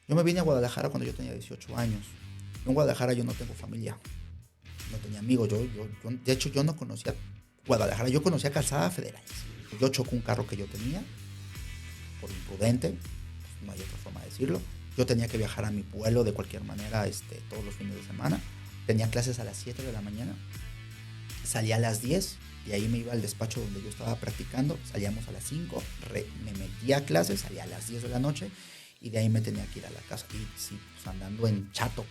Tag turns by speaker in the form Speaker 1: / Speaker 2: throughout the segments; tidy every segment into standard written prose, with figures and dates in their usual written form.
Speaker 1: Yo me vine a Guadalajara cuando yo tenía 18 años. En Guadalajara yo no tengo familia, no tenía amigos. De hecho, yo no conocía Guadalajara, yo conocía Calzada Federal. Yo choco un carro que yo tenía, por imprudente, pues no hay otra forma de decirlo. Yo tenía que viajar a mi pueblo de cualquier manera todos los fines de semana. Tenía clases a las 7 de la mañana, salía a las 10 y ahí me iba al despacho donde yo estaba practicando. Salíamos a las 5, me metía a clases, salía a las 10 de la noche y de ahí me tenía que ir a la casa. Y sí, pues andando en chato.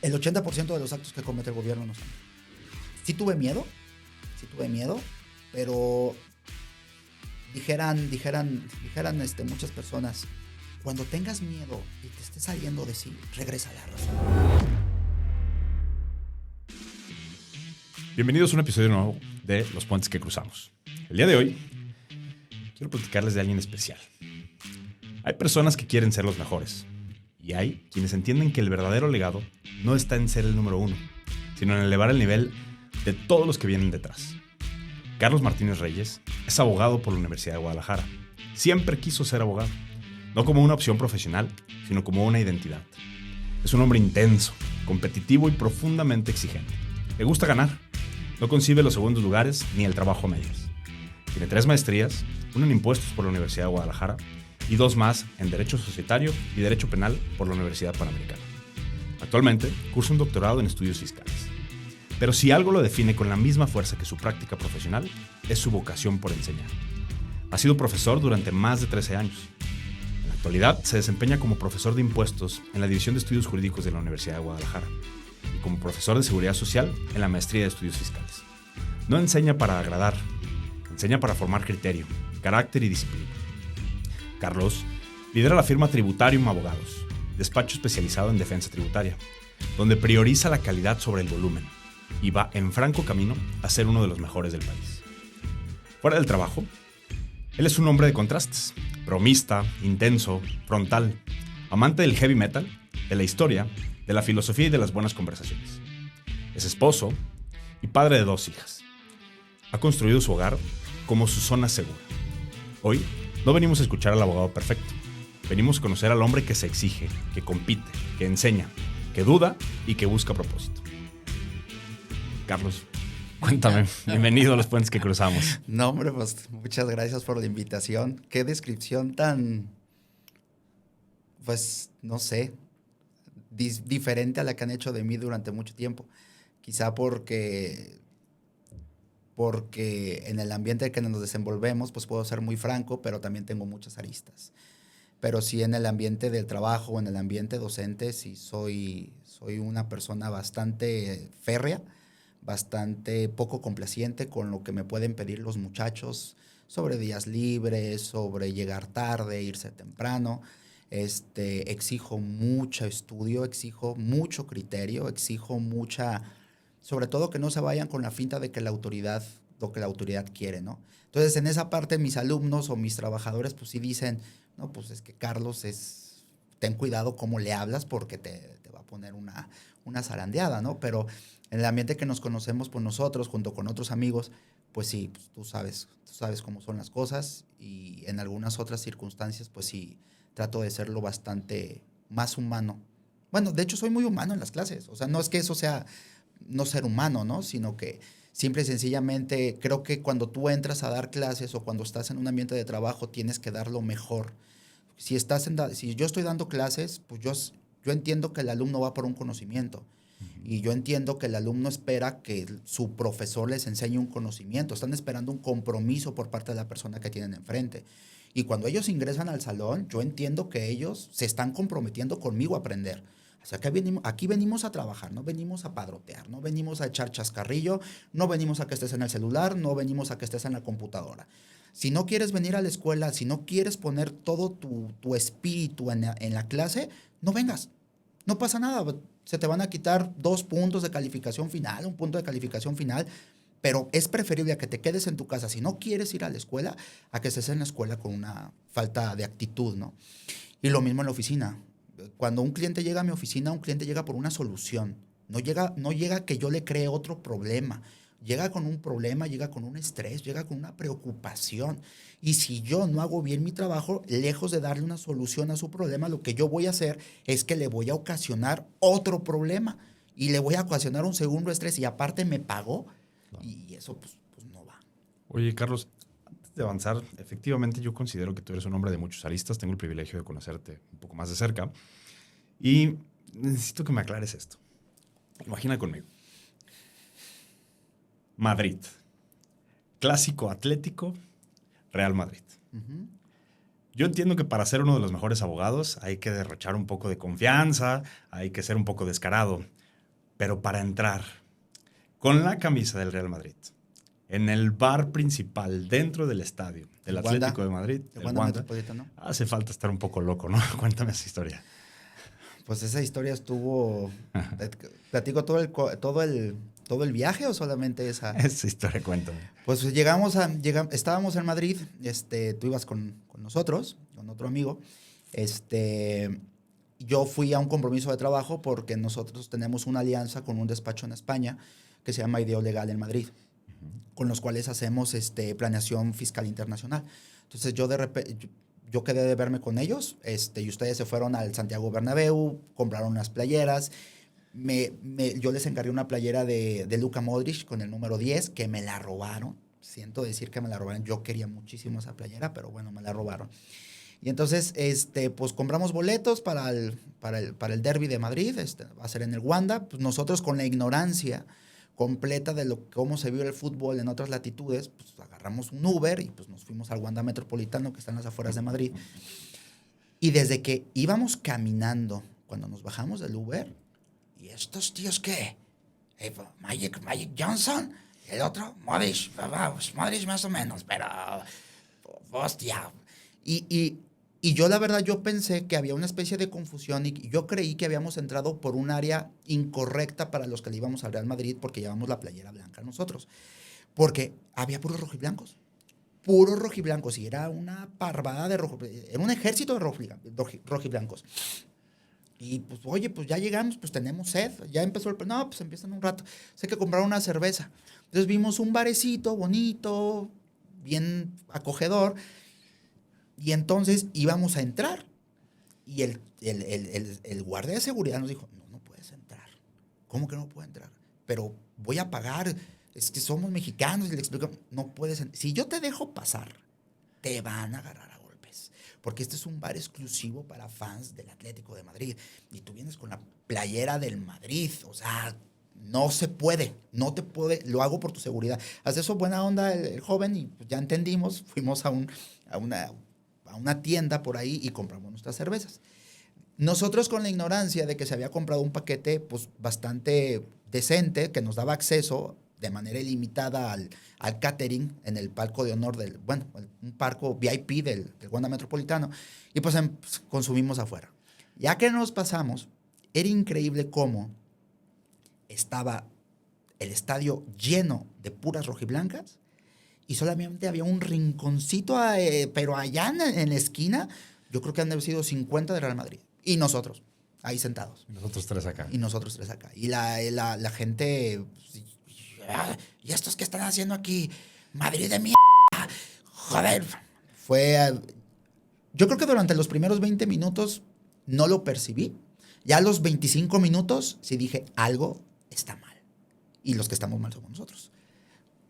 Speaker 1: El 80% de los actos que comete el gobierno no son. Sí tuve miedo, pero dijeran muchas personas, cuando tengas miedo y te estés saliendo de sí, regresa a la razón.
Speaker 2: Bienvenidos a un episodio nuevo de Los Puentes que Cruzamos. El día de hoy quiero platicarles de alguien especial. Hay personas que quieren ser los mejores y hay quienes entienden que el verdadero legado no está en ser el número uno, sino en elevar el nivel de todos los que vienen detrás. Carlos Martínez Reyes es abogado por la Universidad de Guadalajara. Siempre quiso ser abogado, no como una opción profesional, sino como una identidad. Es un hombre intenso, competitivo y profundamente exigente. Le gusta ganar. No concibe los segundos lugares ni el trabajo a medias. Tiene 3 maestrías, una en impuestos por la Universidad de Guadalajara y 2 más en Derecho Societario y Derecho Penal por la Universidad Panamericana. Actualmente cursa un doctorado en estudios fiscales. Pero si algo lo define con la misma fuerza que su práctica profesional, es su vocación por enseñar. Ha sido profesor durante más de 13 años. En la actualidad se desempeña como profesor de impuestos en la División de Estudios Jurídicos de la Universidad de Guadalajara y como profesor de Seguridad Social en la Maestría de Estudios Fiscales. No enseña para agradar, enseña para formar criterio, carácter y disciplina. Carlos lidera la firma Tributarium Abogados, despacho especializado en defensa tributaria, donde prioriza la calidad sobre el volumen y va en franco camino a ser uno de los mejores del país. Fuera del trabajo, él es un hombre de contrastes, bromista, intenso, frontal, amante del heavy metal, de la historia, de la filosofía y de las buenas conversaciones. Es esposo y padre de 2 hijas. Ha construido su hogar como su zona segura. Hoy no venimos a escuchar al abogado perfecto. Venimos a conocer al hombre que se exige, que compite, que enseña, que duda y que busca propósito. Carlos, cuéntame. Bienvenido a Los Puentes que Cruzamos.
Speaker 1: No, hombre, pues muchas gracias por la invitación. Qué descripción tan, pues, no sé, diferente a la que han hecho de mí durante mucho tiempo. Quizá porque en el ambiente en que nos desenvolvemos, pues puedo ser muy franco, pero también tengo muchas aristas. Pero sí en el ambiente del trabajo o en el ambiente docente, sí soy una persona bastante férrea, bastante poco complaciente con lo que me pueden pedir los muchachos sobre días libres, sobre llegar tarde, irse temprano. Exijo mucho estudio, exijo mucho criterio, exijo sobre todo que no se vayan con la finta de que lo que la autoridad quiere, ¿no? Entonces, en esa parte, mis alumnos o mis trabajadores, pues sí dicen, no, pues es que Carlos ten cuidado cómo le hablas porque te va a poner una zarandeada, ¿no? Pero en el ambiente que nos conocemos, pues nosotros, junto con otros amigos, pues sí, pues tú sabes cómo son las cosas y en algunas otras circunstancias, pues sí, trato de serlo bastante más humano. Bueno, de hecho soy muy humano en las clases. O sea, no es que eso sea no ser humano, ¿no? Sino que simple y sencillamente creo que cuando tú entras a dar clases o cuando estás en un ambiente de trabajo tienes que dar lo mejor. Si yo estoy dando clases, pues yo entiendo que el alumno va por un conocimiento. Y yo entiendo que el alumno espera que su profesor les enseñe un conocimiento. Están esperando un compromiso por parte de la persona que tienen enfrente. Y cuando ellos ingresan al salón, yo entiendo que ellos se están comprometiendo conmigo a aprender. O sea, que aquí venimos a trabajar, no venimos a padrotear, no venimos a echar chascarrillo, no venimos a que estés en el celular, no venimos a que estés en la computadora. Si no quieres venir a la escuela, si no quieres poner todo tu espíritu en la clase, no vengas. No pasa nada. Se te van a quitar 2 puntos de calificación final, 1 punto de calificación final, pero es preferible a que te quedes en tu casa si no quieres ir a la escuela, a que estés en la escuela con una falta de actitud, ¿no? Y lo mismo en la oficina. Cuando un cliente llega a mi oficina, un cliente llega por una solución. No llega que yo le cree otro problema. llega con un problema, llega con un estrés, llega con una preocupación. Y si yo no hago bien mi trabajo, lejos de darle una solución a su problema, lo que yo voy a hacer es que le voy a ocasionar otro problema y le voy a ocasionar un segundo estrés y aparte me pagó y eso pues no va.
Speaker 2: Oye, Carlos, antes de avanzar, efectivamente yo considero que tú eres un hombre de muchos aristas. Tengo el privilegio de conocerte un poco más de cerca y necesito que me aclares esto. Imagina conmigo. Madrid. Clásico atlético, Real Madrid.
Speaker 1: Uh-huh.
Speaker 2: Yo entiendo que para ser uno de los mejores abogados hay que derrochar un poco de confianza, hay que ser un poco descarado. Pero para entrar con la camisa del Real Madrid, en el bar principal, dentro del estadio del Atlético de Madrid,
Speaker 1: el
Speaker 2: Wanda,
Speaker 1: Metropolitano,
Speaker 2: hace falta estar un poco loco, ¿no? Cuéntame esa historia.
Speaker 1: Pues esa historia estuvo... ¿Platico todo el viaje o solamente esa?
Speaker 2: Esa historia, cuéntame.
Speaker 1: Pues estábamos en Madrid, tú ibas con nosotros, con otro amigo. Yo fui a un compromiso de trabajo porque nosotros tenemos una alianza con un despacho en España que se llama Ideo Legal en Madrid, con los cuales hacemos planeación fiscal internacional. Entonces yo quedé de verme con ellos y ustedes se fueron al Santiago Bernabéu, compraron unas playeras. Yo les encargué una playera de Luka Modric con el número 10 que me la robaron. Siento decir que me la robaron. Yo quería muchísimo esa playera, pero bueno, me la robaron. Y entonces, pues compramos boletos para el derbi de Madrid. Va a ser en el Wanda. Pues nosotros con la ignorancia completa de cómo se vio el fútbol en otras latitudes, pues agarramos un Uber y pues nos fuimos al Wanda Metropolitano, que está en las afueras de Madrid. Y desde que íbamos caminando, cuando nos bajamos del Uber, ¿y estos tíos qué? Magic Johnson, y el otro, Modric más o menos, pero hostia. Y yo la verdad, yo pensé que había una especie de confusión y yo creí que habíamos entrado por un área incorrecta para los que le íbamos al Real Madrid porque llevamos la playera blanca nosotros. Porque había puros rojiblancos. Puros rojiblancos. Y era una parvada de rojiblancos. Era un ejército de rojiblancos. Y pues, oye, pues ya llegamos, pues tenemos sed. Ya empezó el... No, pues empiezan un rato. Sé que compraron una cerveza. Entonces vimos un barecito bonito, bien acogedor. Y entonces íbamos a entrar. Y el guardia de seguridad nos dijo, no puedes entrar. ¿Cómo que no puedo entrar? Pero voy a pagar, es que somos mexicanos. Y le explico, no puedes entrar. Si yo te dejo pasar, te van a agarrar a golpes. Porque este es un bar exclusivo para fans del Atlético de Madrid. Y tú vienes con la playera del Madrid. O sea, no se puede, no te puede, lo hago por tu seguridad. Hace eso buena onda el joven y pues ya entendimos. Fuimos a una tienda por ahí y compramos nuestras cervezas. Nosotros con la ignorancia de que se había comprado un paquete pues bastante decente que nos daba acceso de manera ilimitada al catering en el palco de honor un palco VIP del Wanda Metropolitano y pues consumimos afuera. Ya que nos pasamos, era increíble cómo estaba el estadio lleno de puras rojiblancas y solamente había un rinconcito, pero allá en la esquina, yo creo que han de haber sido 50 de Real Madrid. Y nosotros, ahí sentados.
Speaker 2: Y nosotros tres acá.
Speaker 1: Y la gente, ¿y estos qué están haciendo aquí? Madrid de mierda. Joder. Yo creo que durante los primeros 20 minutos no lo percibí. Ya a los 25 minutos sí dije, algo está mal. Y los que estamos mal somos nosotros.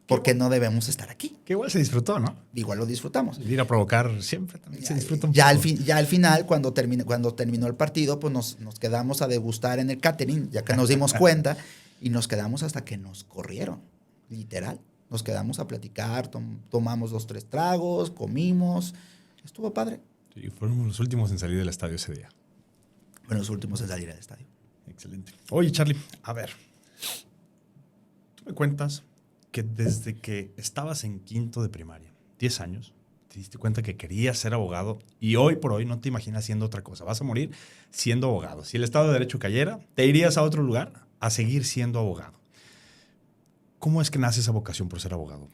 Speaker 1: Porque no debemos estar aquí.
Speaker 2: Que igual se disfrutó, ¿no?
Speaker 1: Igual lo disfrutamos.
Speaker 2: Ir a provocar siempre también se disfruta un
Speaker 1: poco. Ya al final, cuando terminó el partido, pues nos quedamos a degustar en el catering, ya que nos dimos cuenta, y nos quedamos hasta que nos corrieron, literal. Nos quedamos a platicar, tomamos 2, 3 tragos, comimos. Estuvo padre.
Speaker 2: Sí, fueron los últimos en salir del estadio ese día.
Speaker 1: Fueron los últimos en salir del estadio.
Speaker 2: Excelente. Oye, Charlie, a ver. Tú me cuentas que desde que estabas en quinto de primaria, 10 años, te diste cuenta que querías ser abogado y hoy por hoy no te imaginas siendo otra cosa. Vas a morir siendo abogado. Si el Estado de Derecho cayera, te irías a otro lugar a seguir siendo abogado. ¿Cómo es que nace esa vocación por ser abogado?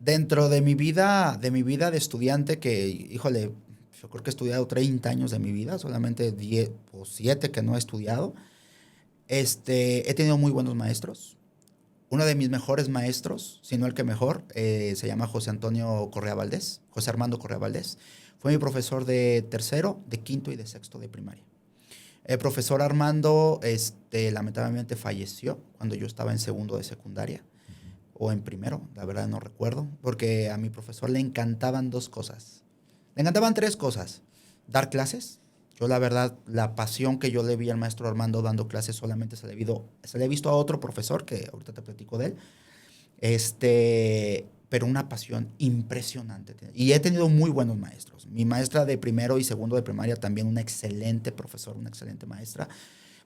Speaker 1: Dentro de mi vida de estudiante, que, híjole, yo creo que he estudiado 30 años de mi vida, solamente 10 o 7 que no he estudiado, he tenido muy buenos maestros. Uno de mis mejores maestros, si no el que mejor, se llama José Armando Correa Valdés. Fue mi profesor de tercero, de quinto y de sexto de primaria. El profesor Armando lamentablemente falleció cuando yo estaba en segundo de secundaria o en primero, la verdad no recuerdo, porque a mi profesor le encantaban dos cosas. Le encantaban tres cosas. Dar clases. Yo la verdad, la pasión que yo le vi al maestro Armando dando clases solamente se le he visto a otro profesor, que ahorita te platico de él. Pero una pasión impresionante. Y he tenido muy buenos maestros. Mi maestra de primero y segundo de primaria también una excelente profesora, una excelente maestra.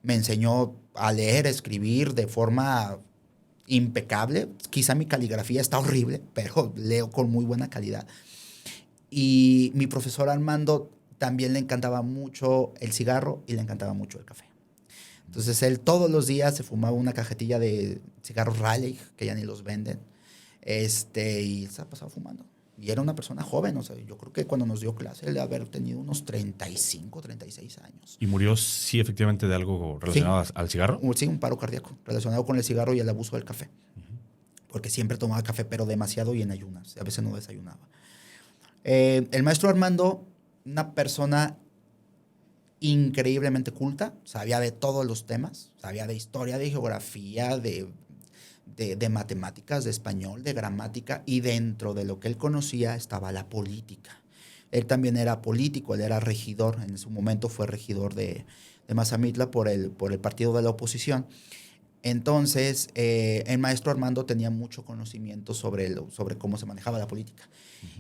Speaker 1: Me enseñó a leer, a escribir de forma impecable. Quizá mi caligrafía está horrible, pero leo con muy buena calidad. Y mi profesor Armando también le encantaba mucho el cigarro y le encantaba mucho el café. Entonces él todos los días se fumaba una cajetilla de cigarros Raleigh, que ya ni los venden. Y se ha pasado fumando. Y era una persona joven, o sea, yo creo que cuando nos dio clase, él debe haber tenido unos 35, 36 años.
Speaker 2: ¿Y murió, sí, efectivamente, de algo relacionado al cigarro?
Speaker 1: Sí, un paro cardíaco relacionado con el cigarro y el abuso del café. Porque siempre tomaba café, pero demasiado y en ayunas. A veces no desayunaba. El maestro Armando, una persona increíblemente culta, sabía de todos los temas, sabía de historia, de geografía, de matemáticas, de español, de gramática, y dentro de lo que él conocía estaba la política. Él también era político, él era regidor, en su momento fue regidor de Mazamitla por el partido de la oposición. Entonces, el maestro Armando tenía mucho conocimiento sobre cómo se manejaba la política.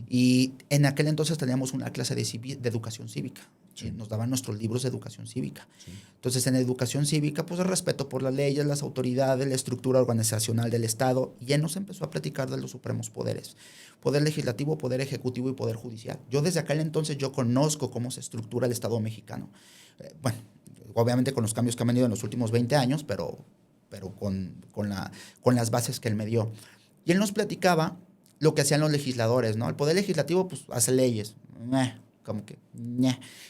Speaker 1: Y en aquel entonces teníamos una clase de educación cívica. Sí. Nos daban nuestros libros de educación cívica. Sí. Entonces, en educación cívica, pues el respeto por las leyes, las autoridades, la estructura organizacional del Estado. Y él nos empezó a platicar de los supremos poderes. Poder legislativo, poder ejecutivo y poder judicial. Yo desde aquel entonces yo conozco cómo se estructura el Estado mexicano. Bueno, obviamente con los cambios que han venido en los últimos 20 años, pero con las bases que él me dio. Y él nos platicaba lo que hacían los legisladores, ¿no? El poder legislativo, pues, hace leyes. Como que, y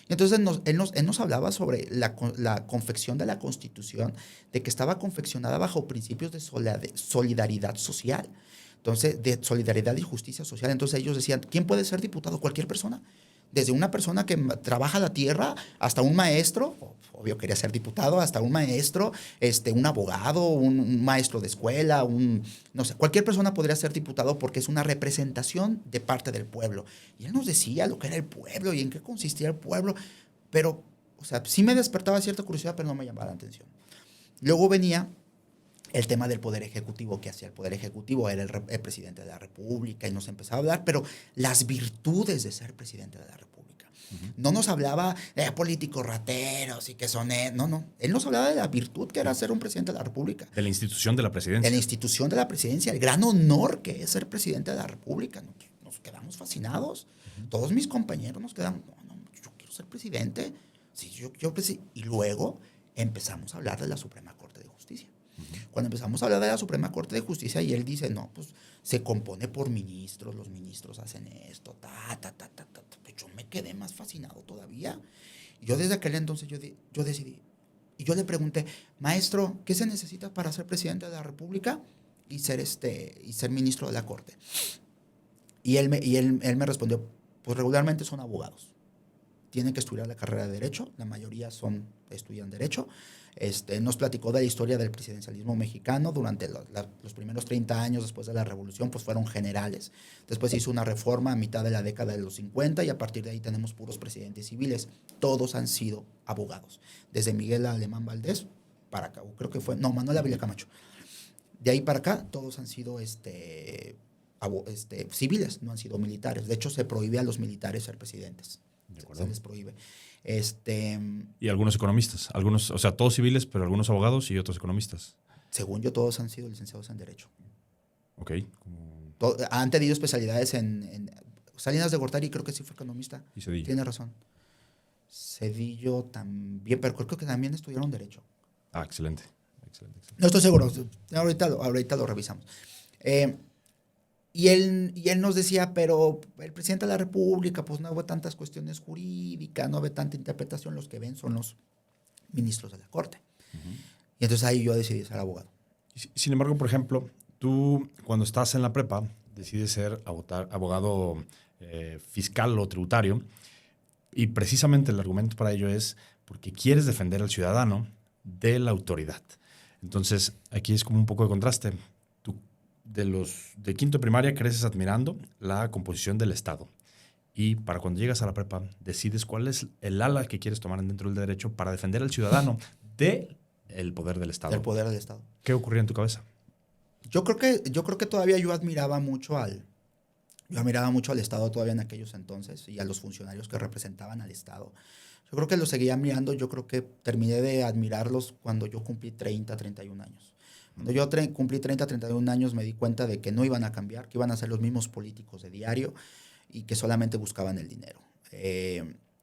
Speaker 1: entonces él nos hablaba sobre la confección de la Constitución, de que estaba confeccionada bajo principios de solidaridad social. Entonces, de solidaridad y justicia social. Entonces ellos decían, ¿quién puede ser diputado? Cualquier persona. Desde una persona que trabaja la tierra hasta un maestro, obvio quería ser diputado, hasta un maestro, un abogado, un maestro de escuela, no sé, cualquier persona podría ser diputado porque es una representación de parte del pueblo. Y él nos decía lo que era el pueblo y en qué consistía el pueblo, pero, o sea, sí me despertaba cierta curiosidad, pero no me llamaba la atención. Luego venía el tema del Poder Ejecutivo, que hacía el Poder Ejecutivo, era el presidente de la República, y nos empezaba a hablar, pero las virtudes de ser presidente de la República. No nos hablaba de políticos rateros y que son... No. Él nos hablaba de la virtud que era ser un presidente de la República.
Speaker 2: De la institución de la presidencia.
Speaker 1: De la institución de la presidencia, el gran honor que es ser presidente de la República. Nos quedamos fascinados. Todos mis compañeros nos quedamos, no, yo quiero ser presidente. Sí, y luego empezamos a hablar de la Suprema Corte de Justicia. Cuando empezamos a hablar de la Suprema Corte de Justicia y él dice, no, pues se compone por ministros, los ministros hacen esto, pues yo me quedé más fascinado todavía. Yo desde aquel entonces yo decidí, y yo le pregunté, maestro, ¿qué se necesita para ser presidente de la República y ser ministro de la Corte? Y él me respondió, pues regularmente son abogados. Tienen que estudiar la carrera de Derecho, la mayoría estudian Derecho. Nos platicó de la historia del presidencialismo mexicano durante los primeros 30 años después de la Revolución, pues fueron generales. Después se hizo una reforma a mitad de la década de los 50 y a partir de ahí tenemos puros presidentes civiles. Todos han sido abogados, desde Miguel Alemán Valdés para acá, creo que fue, no, Manuel Ávila Camacho. De ahí para acá todos han sido civiles, no han sido militares. De hecho, se prohíbe a los militares ser presidentes. Se les prohíbe.
Speaker 2: Y algunos economistas, o sea, todos civiles, pero algunos abogados y otros economistas.
Speaker 1: Según yo, todos han sido licenciados en Derecho.
Speaker 2: Ok.
Speaker 1: Han tenido especialidades en Salinas de Gortari, creo que sí fue economista.
Speaker 2: Y Cedillo.
Speaker 1: Tiene razón. Cedillo también, pero creo que también estudiaron Derecho.
Speaker 2: Ah, excelente.
Speaker 1: No estoy seguro. Ahorita lo revisamos. Y él nos decía, pero el presidente de la República, pues no hubo tantas cuestiones jurídicas, no ve tanta interpretación, los que ven son los ministros de la Corte. Y entonces ahí yo decidí ser abogado.
Speaker 2: Sin embargo, por ejemplo, tú cuando estás en la prepa decides ser abogado fiscal o tributario y precisamente el argumento para ello es porque quieres defender al ciudadano de la autoridad. Entonces, aquí es como un poco de contraste. Tú, de quinto de primaria, creces admirando la composición del Estado. Y para cuando llegas a la prepa, decides cuál es el ala que quieres tomar dentro del derecho para defender al ciudadano del poder del Estado.
Speaker 1: Del poder del Estado.
Speaker 2: ¿Qué ocurría en tu cabeza?
Speaker 1: Yo creo que todavía yo admiraba mucho al Estado todavía en aquellos entonces y a los funcionarios que representaban al Estado. Yo creo que los seguía admirando. Yo creo que terminé de admirarlos cuando yo cumplí 30, 31 años. Cuando yo cumplí 30, 31 años me di cuenta de que no iban a cambiar, que iban a ser los mismos políticos de diario y que solamente buscaban el dinero.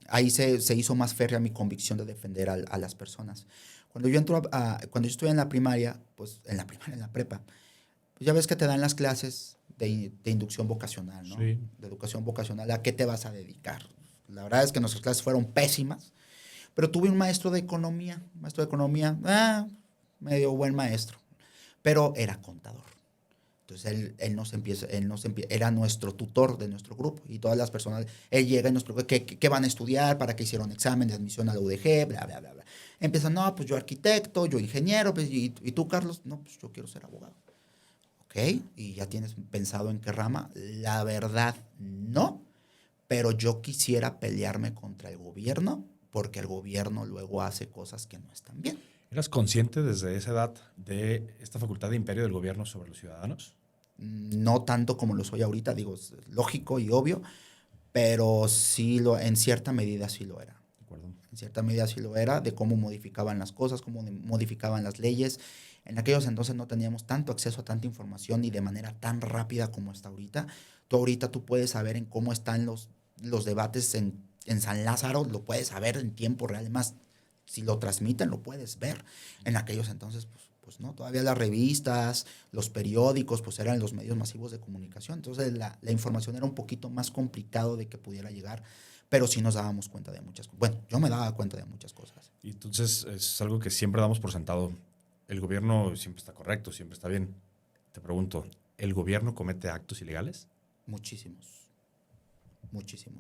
Speaker 1: Ahí se hizo más férrea mi convicción de defender a las personas. Cuando yo estuve en la primaria, pues en la prepa, pues ya ves que te dan las clases de inducción vocacional, ¿no?
Speaker 2: Sí.
Speaker 1: De educación vocacional, ¿a qué te vas a dedicar? La verdad es que nuestras clases fueron pésimas, pero tuve un maestro de economía, medio buen maestro, pero era contador. Entonces era nuestro tutor de nuestro grupo y todas las personas, él llega y nos pregunta qué van a estudiar, para qué hicieron examen de admisión a la UDG, bla, bla, bla, bla. Empiezan, no, pues yo arquitecto, yo ingeniero, pues, ¿y tú, Carlos? No, pues yo quiero ser abogado. ¿Ok? ¿Y ya tienes pensado en qué rama? La verdad, no, pero yo quisiera pelearme contra el gobierno porque el gobierno luego hace cosas que no están bien.
Speaker 2: ¿Eras consciente desde esa edad de esta facultad de imperio del gobierno sobre los ciudadanos?
Speaker 1: No tanto como lo soy ahorita, digo, es lógico y obvio, pero sí en cierta medida sí lo era.
Speaker 2: De acuerdo.
Speaker 1: En cierta medida sí lo era, de cómo modificaban las cosas, cómo modificaban las leyes. En aquellos entonces no teníamos tanto acceso a tanta información y de manera tan rápida como hasta ahorita. Tú puedes saber en cómo están los debates en San Lázaro, lo puedes saber en tiempo real, más si lo transmiten lo puedes ver. En aquellos entonces, pues no, todavía las revistas, los periódicos, pues eran los medios masivos de comunicación. Entonces la información era un poquito más complicado de que pudiera llegar, pero sí nos dábamos cuenta de muchas cosas. Bueno, yo me daba cuenta de muchas cosas.
Speaker 2: Y entonces es algo que siempre damos por sentado. El gobierno siempre está correcto, siempre está bien. Te pregunto, ¿el gobierno comete actos ilegales?
Speaker 1: Muchísimos.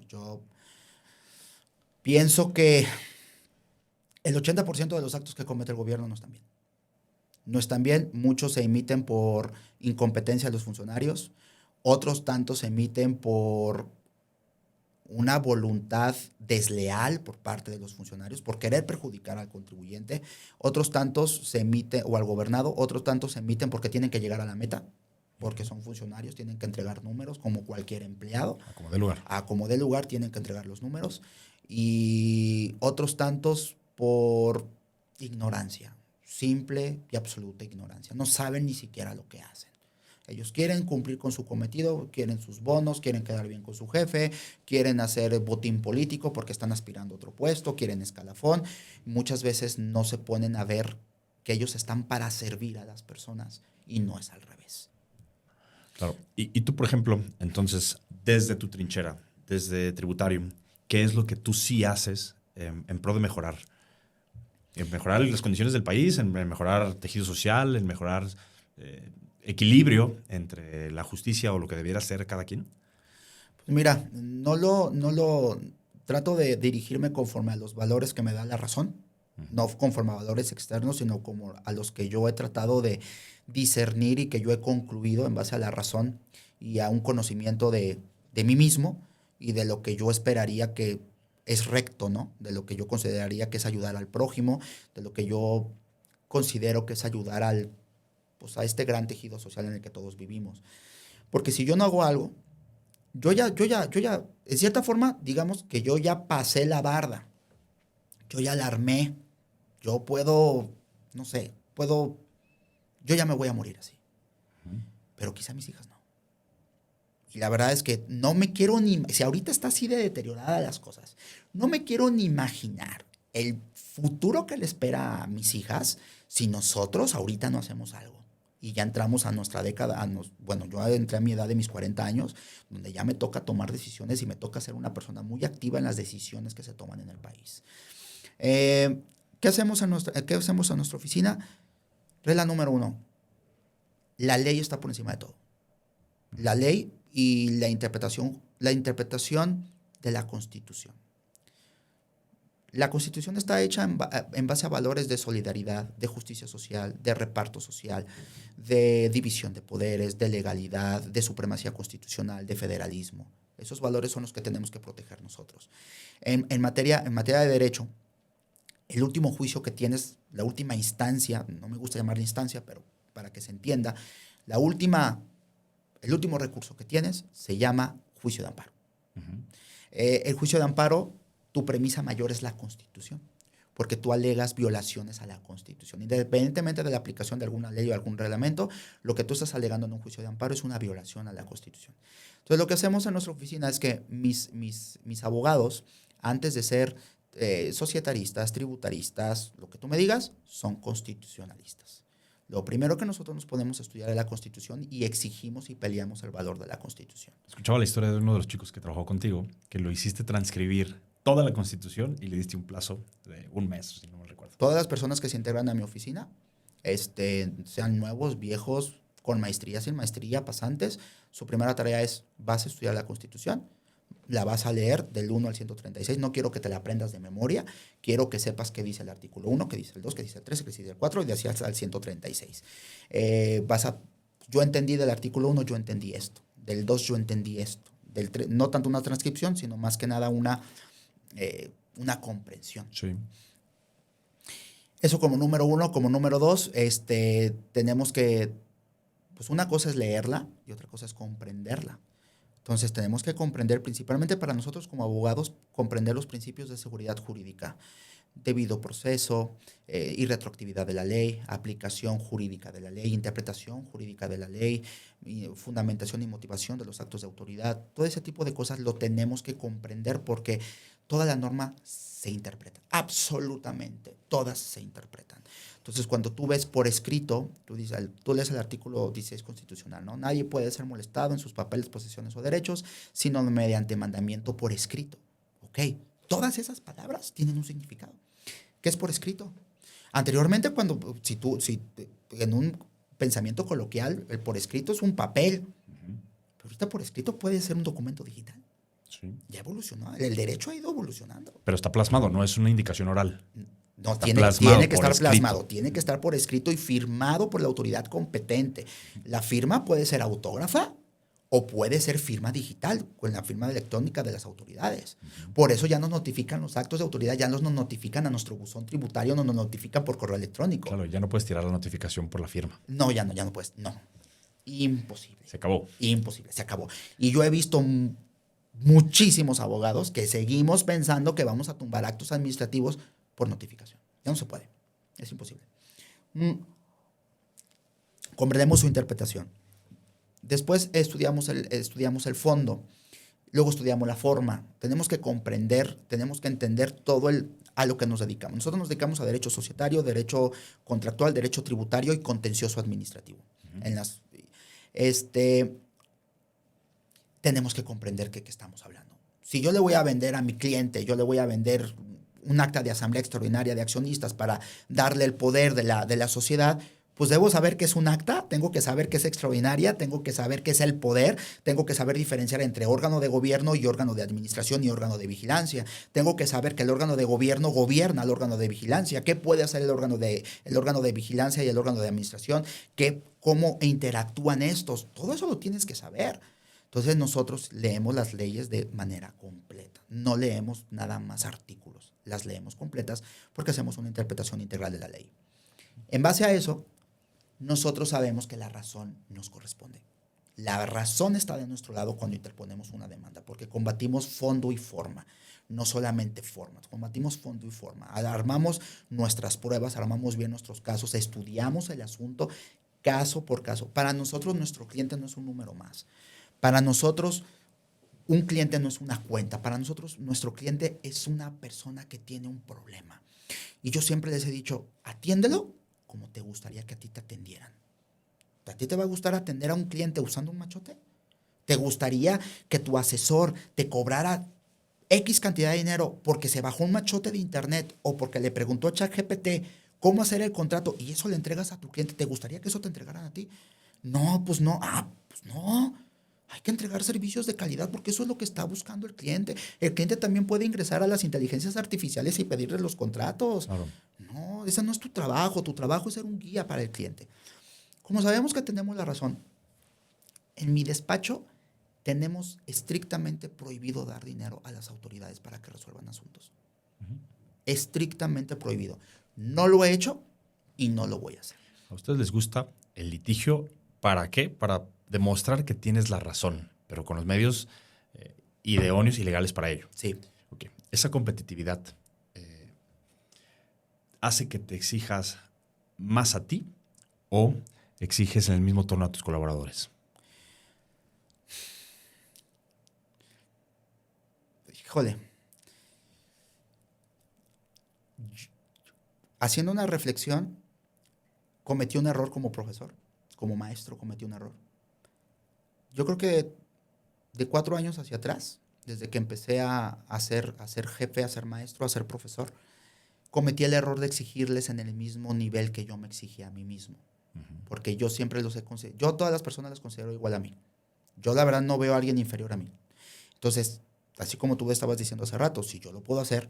Speaker 1: Yo pienso que el 80% de los actos que comete el gobierno no están bien. No están bien, muchos se emiten por incompetencia de los funcionarios, otros tantos se emiten por una voluntad desleal por parte de los funcionarios, por querer perjudicar al contribuyente, otros tantos se emiten, o al gobernado, otros tantos se emiten porque tienen que llegar a la meta, porque son funcionarios, tienen que entregar números como cualquier empleado.
Speaker 2: A como dé lugar.
Speaker 1: A como dé lugar tienen que entregar los números. Y otros tantos por ignorancia, simple y absoluta ignorancia. No saben ni siquiera lo que hacen. Ellos quieren cumplir con su cometido, quieren sus bonos, quieren quedar bien con su jefe, quieren hacer botín político porque están aspirando a otro puesto, quieren escalafón. Muchas veces no se ponen a ver que ellos están para servir a las personas y no es al revés.
Speaker 2: Claro. Y tú, por ejemplo, entonces, desde tu trinchera, desde tributario, ¿qué es lo que tú sí haces en pro de mejorar? En mejorar las condiciones del país, en mejorar tejido social, en mejorar equilibrio entre la justicia o lo que debiera ser cada quien.
Speaker 1: Pues mira, no lo trato de dirigirme conforme a los valores que me da la razón, no conforme a valores externos, sino como a los que yo he tratado de discernir y que yo he concluido en base a la razón y a un conocimiento de mí mismo y de lo que yo esperaría que es recto, ¿no? De lo que yo consideraría que es ayudar al prójimo, de lo que yo considero que es ayudar a este gran tejido social en el que todos vivimos. Porque si yo no hago algo, yo ya, en cierta forma, digamos que yo ya pasé la barda, yo ya la armé, yo puedo, no sé, yo ya me voy a morir así. Pero quizá mis hijas no. Y la verdad es que no me quiero si ahorita está así de deterioradas las cosas, no me quiero ni imaginar el futuro que le espera a mis hijas si nosotros ahorita no hacemos algo. Y ya entramos a nuestra década, bueno, yo entré a mi edad de mis 40 años, donde ya me toca tomar decisiones y me toca ser una persona muy activa en las decisiones que se toman en el país. ¿Qué hacemos en nuestra oficina? Regla número 1. La ley está por encima de todo. La ley y la interpretación de la Constitución. La Constitución está hecha en base a valores de solidaridad, de justicia social, de reparto social, de división de poderes, de legalidad, de supremacía constitucional, de federalismo. Esos valores son los que tenemos que proteger nosotros. En materia de derecho, el último juicio que tienes, la última instancia, no me gusta llamarla instancia, pero para que se entienda, el último recurso que tienes se llama juicio de amparo. Uh-huh. El juicio de amparo, tu premisa mayor es la Constitución, porque tú alegas violaciones a la Constitución. Independientemente de la aplicación de alguna ley o algún reglamento, lo que tú estás alegando en un juicio de amparo es una violación a la Constitución. Entonces, lo que hacemos en nuestra oficina es que mis abogados, antes de ser societaristas, tributaristas, lo que tú me digas, son constitucionalistas. Lo primero que nosotros nos podemos estudiar es la Constitución y exigimos y peleamos el valor de la Constitución.
Speaker 2: Escuchaba la historia de uno de los chicos que trabajó contigo, que lo hiciste transcribir toda la Constitución y le diste un plazo de 1 mes, si no me recuerdo.
Speaker 1: Todas las personas que se integran a mi oficina, sean nuevos, viejos, con maestría, sin maestría, pasantes, su primera tarea es, vas a estudiar la Constitución, la vas a leer del 1 al 136, no quiero que te la aprendas de memoria, quiero que sepas qué dice el artículo 1, qué dice el 2, qué dice el 3, qué dice el 4 y de así al 136. Yo entendí del artículo 1, yo entendí esto, del 2 yo entendí esto, del 3, no tanto una transcripción, sino más que nada una comprensión.
Speaker 2: Sí.
Speaker 1: Eso como número 1. Como número 2, tenemos que, pues una cosa es leerla y otra cosa es comprenderla. Entonces tenemos que comprender, principalmente para nosotros como abogados, comprender los principios de seguridad jurídica, debido proceso, irretroactividad de la ley, aplicación jurídica de la ley, interpretación jurídica de la ley, fundamentación y motivación de los actos de autoridad. Todo ese tipo de cosas lo tenemos que comprender porque toda la norma se interpreta, absolutamente, todas se interpretan. Entonces, cuando tú ves por escrito, tú lees el artículo 16 constitucional, ¿no? Nadie puede ser molestado en sus papeles, posesiones o derechos, sino mediante mandamiento por escrito. ¿Ok? Todas esas palabras tienen un significado. ¿Qué es por escrito? Anteriormente, si en un pensamiento coloquial, el por escrito es un papel, pero ahorita por escrito puede ser un documento digital.
Speaker 2: Sí.
Speaker 1: Ya evolucionó. El derecho ha ido evolucionando.
Speaker 2: Pero está plasmado, no es una indicación oral.
Speaker 1: No, tiene que estar plasmado, tiene que estar por escrito y firmado por la autoridad competente. La firma puede ser autógrafa o puede ser firma digital, con la firma electrónica de las autoridades. Por eso ya nos notifican los actos de autoridad, ya nos notifican a nuestro buzón tributario, nos notifican por correo electrónico.
Speaker 2: Claro, ya no puedes tirar la notificación por la firma.
Speaker 1: No, ya no puedes, no. Imposible.
Speaker 2: Se acabó.
Speaker 1: Imposible, se acabó. Y yo he visto muchísimos abogados que seguimos pensando que vamos a tumbar actos administrativos por notificación. Ya no se puede. Es imposible. Comprendemos su interpretación. Después estudiamos el fondo. Luego estudiamos la forma. Tenemos que comprender, tenemos que entender a lo que nos dedicamos. Nosotros nos dedicamos a derecho societario, derecho contractual, derecho tributario y contencioso administrativo. Tenemos que comprender qué estamos hablando. Si yo le voy a vender a mi cliente, yo le voy a vender un acta de asamblea extraordinaria de accionistas para darle el poder de la sociedad, pues debo saber qué es un acta, tengo que saber qué es extraordinaria, tengo que saber qué es el poder, tengo que saber diferenciar entre órgano de gobierno y órgano de administración y órgano de vigilancia. Tengo que saber que el órgano de gobierno gobierna al órgano de vigilancia. ¿Qué puede hacer el órgano de vigilancia y el órgano de administración? ¿Cómo interactúan estos? Todo eso lo tienes que saber. Entonces nosotros leemos las leyes de manera completa. No leemos nada más artículos. Las leemos completas porque hacemos una interpretación integral de la ley. En base a eso, nosotros sabemos que la razón nos corresponde. La razón está de nuestro lado cuando interponemos una demanda, porque combatimos fondo y forma, no solamente forma, combatimos fondo y forma. Armamos nuestras pruebas, armamos bien nuestros casos, estudiamos el asunto caso por caso. Para nosotros, nuestro cliente no es un número más. Para nosotros, un cliente no es una cuenta. Para nosotros, nuestro cliente es una persona que tiene un problema. Y yo siempre les he dicho, atiéndelo como te gustaría que a ti te atendieran. ¿A ti te va a gustar atender a un cliente usando un machote? ¿Te gustaría que tu asesor te cobrara X cantidad de dinero porque se bajó un machote de internet o porque le preguntó a ChatGPT cómo hacer el contrato y eso le entregas a tu cliente? ¿Te gustaría que eso te entregaran a ti? No, pues no. Ah, pues no. Hay que entregar servicios de calidad porque eso es lo que está buscando el cliente. El cliente también puede ingresar a las inteligencias artificiales y pedirle los contratos.
Speaker 2: Claro.
Speaker 1: No, ese no es tu trabajo. Tu trabajo es ser un guía para el cliente. Como sabemos que tenemos la razón, en mi despacho tenemos estrictamente prohibido dar dinero a las autoridades para que resuelvan asuntos. Estrictamente prohibido. No lo he hecho y no lo voy a hacer.
Speaker 2: ¿A ustedes les gusta el litigio? ¿Para qué? Para demostrar que tienes la razón, pero con los medios idóneos y legales para ello.
Speaker 1: Sí.
Speaker 2: Okay. Esa competitividad hace que te exijas más a ti o exiges en el mismo tono a tus colaboradores.
Speaker 1: Híjole. Haciendo una reflexión, cometí un error como profesor, como maestro, cometí un error. Yo creo que de 4 años hacia atrás, desde que empecé a ser jefe, a ser maestro, a ser profesor, cometí el error de exigirles en el mismo nivel que yo me exigía a mí mismo. Porque yo siempre los he considerado, yo a todas las personas las considero igual a mí. Yo la verdad no veo a alguien inferior a mí. Entonces, así como tú estabas diciendo hace rato, si yo lo puedo hacer,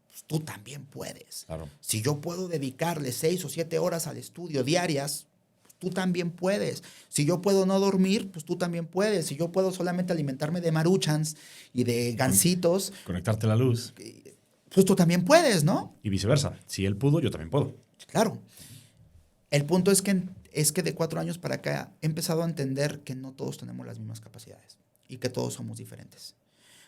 Speaker 1: pues tú también puedes.
Speaker 2: Claro.
Speaker 1: Si yo puedo dedicarle 6 o 7 horas al estudio diarias, pues tú también puedes. Si yo puedo no dormir, pues tú también puedes. Si yo puedo solamente alimentarme de maruchans y de gansitos,
Speaker 2: Conectarte a la luz.
Speaker 1: pues tú también puedes, ¿no?
Speaker 2: Y viceversa. Si él pudo, yo también puedo.
Speaker 1: Claro. El punto es que de 4 años para acá he empezado a entender que no todos tenemos las mismas capacidades y que todos somos diferentes.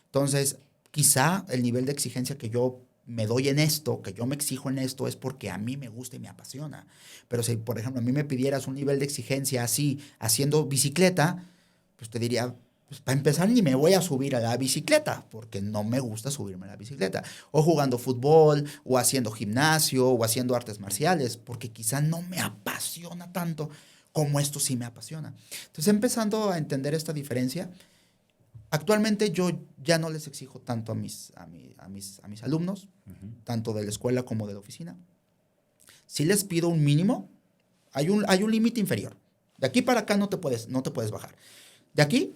Speaker 1: Entonces, quizá el nivel de exigencia que yo me doy en esto, que yo me exijo en esto, es porque a mí me gusta y me apasiona. Pero si, por ejemplo, a mí me pidieras un nivel de exigencia así, haciendo bicicleta, pues te diría, pues para empezar ni me voy a subir a la bicicleta, porque no me gusta subirme a la bicicleta. O jugando fútbol, o haciendo gimnasio, o haciendo artes marciales, porque quizá no me apasiona tanto como esto sí me apasiona. Entonces, empezando a entender esta diferencia, actualmente yo ya no les exijo tanto a mis alumnos, tanto de la escuela como de la oficina. Sí les pido un mínimo, hay un límite inferior. De aquí para acá no te puedes bajar. De aquí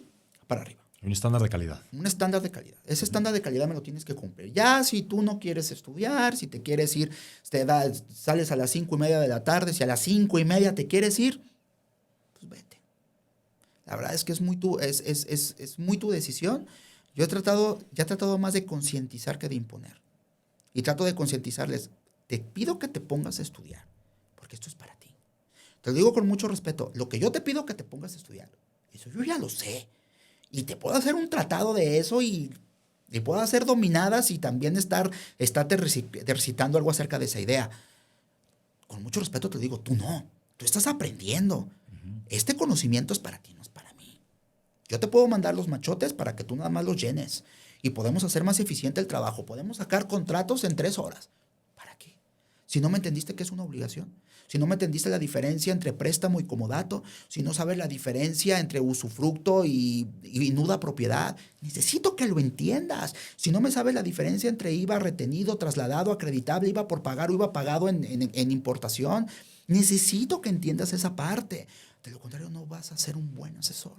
Speaker 1: para arriba.
Speaker 2: Un estándar de calidad.
Speaker 1: Un estándar de calidad. Ese estándar de calidad me lo tienes que cumplir. Ya si tú no quieres estudiar, si te quieres ir, sales a las 5:30 de la tarde, si a las 5:30 te quieres ir, pues vete. La verdad es que es muy tu decisión. Ya he tratado más de concientizar que de imponer. Y trato de concientizarles. Te pido que te pongas a estudiar, porque esto es para ti. Te lo digo con mucho respeto. Lo que yo te pido que te pongas a estudiar, eso yo ya lo sé. Y te puedo hacer un tratado de eso y puedo hacer dominadas y también estarte recitando algo acerca de esa idea. Con mucho respeto te digo, tú no. Tú estás aprendiendo. Este conocimiento es para ti, no es para mí. Yo te puedo mandar los machotes para que tú nada más los llenes. Y podemos hacer más eficiente el trabajo. Podemos sacar contratos en 3 horas. ¿Para qué? Si no me entendiste que es una obligación. Si no me entendiste la diferencia entre préstamo y comodato. Si no sabes la diferencia entre usufructo y nuda propiedad. Necesito que lo entiendas. Si no me sabes la diferencia entre IVA retenido, trasladado, acreditable, IVA por pagar o IVA pagado en importación. Necesito que entiendas esa parte. De lo contrario, no vas a ser un buen asesor.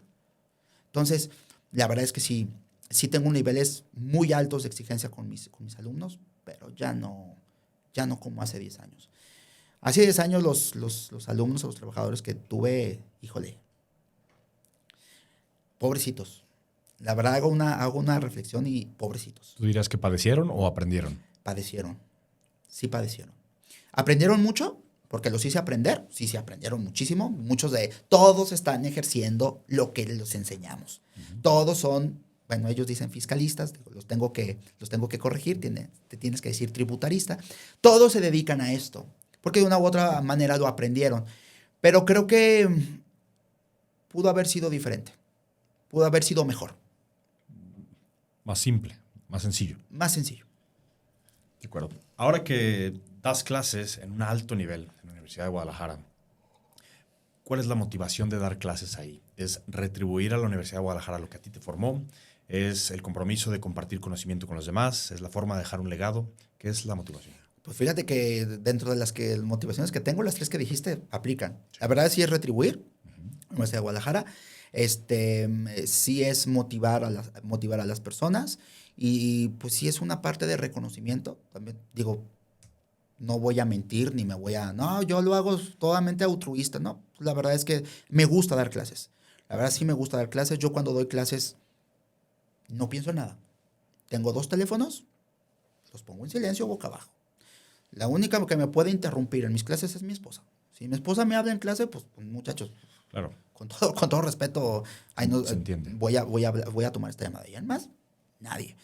Speaker 1: Entonces, la verdad es que sí tengo niveles muy altos de exigencia con mis alumnos, pero ya no como hace 10 años. Hace 10 años los alumnos o los trabajadores que tuve, híjole, pobrecitos. La verdad hago una reflexión y pobrecitos.
Speaker 2: ¿Tú dirías que padecieron o aprendieron?
Speaker 1: Padecieron. Sí padecieron. ¿Aprendieron mucho? Porque los hice aprender. Sí, aprendieron muchísimo. Todos están ejerciendo lo que les enseñamos. Todos son, bueno, ellos dicen fiscalistas, los tengo que corregir, te tienes que decir tributarista. Todos se dedican a esto, porque de una u otra manera lo aprendieron. Pero creo que pudo haber sido diferente. Pudo haber sido mejor.
Speaker 2: Más simple, más sencillo.
Speaker 1: Más sencillo.
Speaker 2: De acuerdo. Ahora que das clases en un alto nivel en la Universidad de Guadalajara, ¿cuál es la motivación de dar clases ahí? ¿Es retribuir a la Universidad de Guadalajara lo que a ti te formó? ¿Es el compromiso de compartir conocimiento con los demás? ¿Es la forma de dejar un legado? ¿Qué es la motivación?
Speaker 1: Pues fíjate que dentro de las motivaciones que tengo, las 3 que dijiste aplican. La verdad sí es retribuir, Universidad de Guadalajara. Sí es motivar a las personas y pues sí es una parte de reconocimiento. También digo, no voy a mentir ni me voy a... No, yo lo hago totalmente altruista, ¿no? La verdad es que me gusta dar clases. La verdad sí me gusta dar clases. Yo cuando doy clases no pienso en nada. Tengo 2 teléfonos, los pongo en silencio boca abajo. La única que me puede interrumpir en mis clases es mi esposa. Si mi esposa me habla en clase, pues muchachos,
Speaker 2: Claro.
Speaker 1: con todo respeto, ahí no,
Speaker 2: Se entiende.
Speaker 1: voy a tomar esta llamada. ¿Y en más? Nadie.